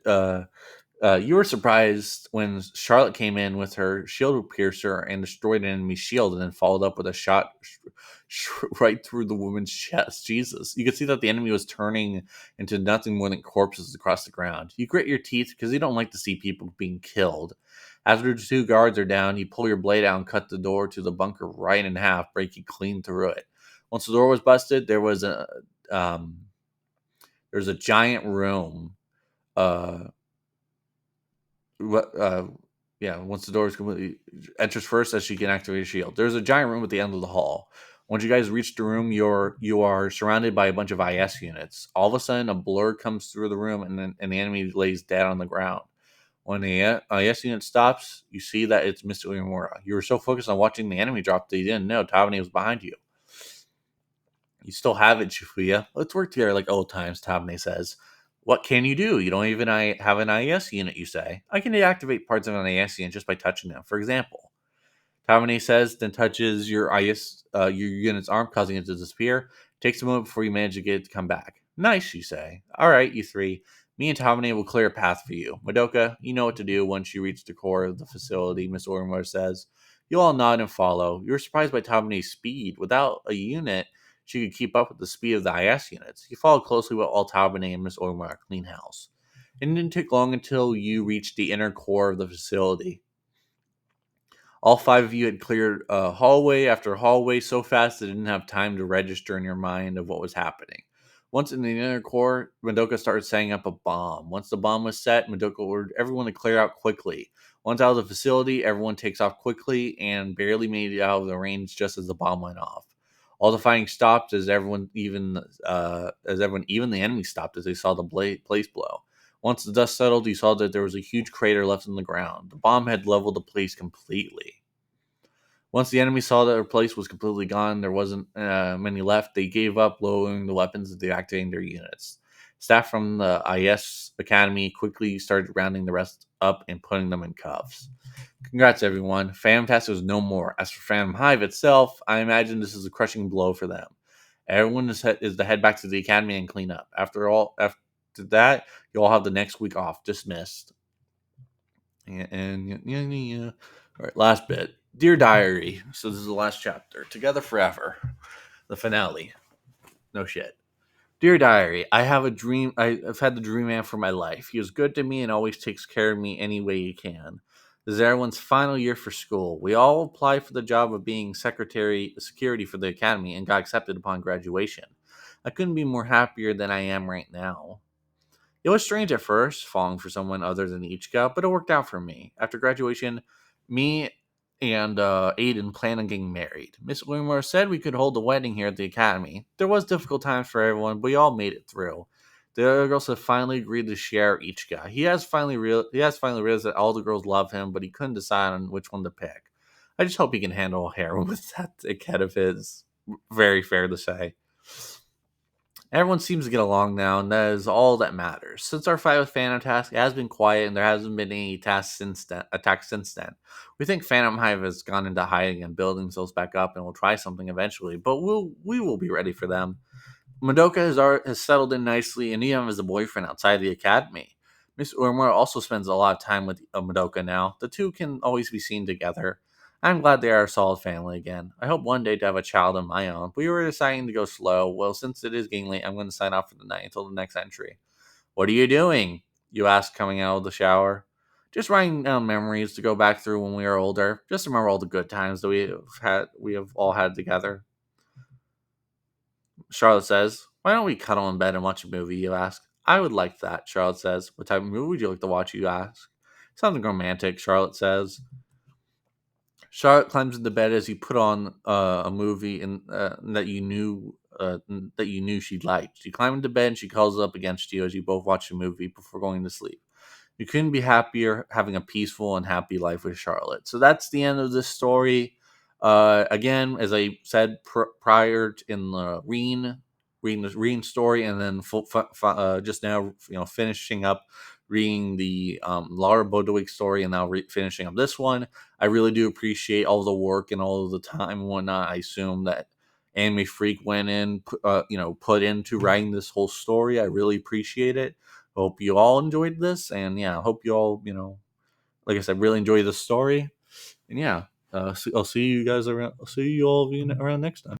you were surprised when Charlotte came in with her shield piercer and destroyed an enemy shield, and then followed up with a shot right through the woman's chest. Jesus, you could see that the enemy was turning into nothing more than corpses across the ground. You grit your teeth because you don't like to see people being killed. After the two guards are down, you pull your blade out and cut the door to the bunker right in half, breaking clean through it. Once the door was busted, um, there was a giant room. Uh, what yeah, once the door is completely enters first as she can activate a shield. There's a giant room at the end of the hall. Once you guys reach the room, you are surrounded by a bunch of IS units. All of a sudden a blur comes through the room, and the enemy lays dead on the ground. When the IS unit stops, you see that it's Mr. Uemura. You were so focused on watching the enemy drop that you didn't know Tavani was behind you. You still have it, Shifuya. Let's work together like old times, Tabne says. What can you do? You don't even have an IS unit, you say. I can deactivate parts of an IS unit just by touching them. For example, Tavane says, then touches your unit's arm, causing it to disappear. Takes a moment before you manage to get it to come back. Nice, you say. All right, you three. Me and Tavane will clear a path for you. Madoka, you know what to do once you reach the core of the facility, Miss Orimura says. You all nod and follow. You're surprised by Tavane's speed. Without a unit, she could keep up with the speed of the IS units. You follow closely while Tavane and Miss Orimura clean house. It didn't take long until you reached the inner core of the facility. All five of you had cleared hallway after hallway so fast they didn't have time to register in your mind of what was happening. Once in the inner core, Madoka started setting up a bomb. Once the bomb was set, Madoka ordered everyone to clear out quickly. Once out of the facility, everyone takes off quickly and barely made it out of the range just as the bomb went off. All the fighting stopped even the enemy stopped as they saw the place blow. Once the dust settled, you saw that there was a huge crater left in the ground. The bomb had leveled the place completely. Once the enemy saw that their place was completely gone, there wasn't many left. They gave up, lowering the weapons and deactivating their units. Staff from the IS Academy quickly started rounding the rest up and putting them in cuffs. Congrats, everyone. Fantastic was no more. As for Phantom Hive itself, I imagine this is a crushing blow for them. Everyone is to head back to the academy and clean up. After that, you all have the next week off. Dismissed. Yeah. All right, last bit. Dear Diary. So this is the last chapter. Together forever. The finale. No shit. Dear Diary, I have a dream. I've had the dream man for my life. He is good to me and always takes care of me any way he can. This is everyone's final year for school. We all applied for the job of being security for the academy and got accepted upon graduation. I couldn't be more happier than I am right now. It was strange at first, falling for someone other than Ichika, but it worked out for me. After graduation, me and Aidan planned on getting married. Miss Wilmore said we could hold the wedding here at the academy. There was difficult times for everyone, but we all made it through. The other girls have finally agreed to share Ichika. He has finally realized that all the girls love him, but he couldn't decide on which one to pick. I just hope he can handle a heroin with that dickhead of his. Very fair to say. Everyone seems to get along now, and that is all that matters. Since our fight with Phantom Task, it has been quiet, and there hasn't been any attacks since then. We think Phantom Hive has gone into hiding and building themselves back up, and will try something eventually. But we will be ready for them. Madoka has settled in nicely, and even has a boyfriend outside the academy. Miss Urmura also spends a lot of time with Madoka now. The two can always be seen together. I'm glad they are a solid family again. I hope one day to have a child of my own. We were deciding to go slow. Well, since it is getting late, I'm going to sign off for the night until the next entry. What are you doing? You ask, coming out of the shower. Just writing down memories to go back through when we were older. Just remember all the good times that we have all had together. Charlotte says, "Why don't we cuddle in bed and watch a movie?" You ask. "I would like that," Charlotte says. "What type of movie would you like to watch?" You ask. "Something romantic," Charlotte says. Charlotte climbs into bed as you put on a movie that you knew she'd like. She climbs into bed and she calls up against you as you both watch the movie before going to sleep. You couldn't be happier having a peaceful and happy life with Charlotte. So that's the end of this story. Again, as I said prior in the reading the Reen story, and then just now, finishing up reading the Laura Bodwick story, and now finishing up this one. I really do appreciate all the work and all of the time and whatnot. I assume that Anime Freak went in, put into writing this whole story. I really appreciate it. Hope you all enjoyed this, and yeah, hope you all, like I said, really enjoy the story. And yeah, I'll see you guys around. I'll see you all around next time.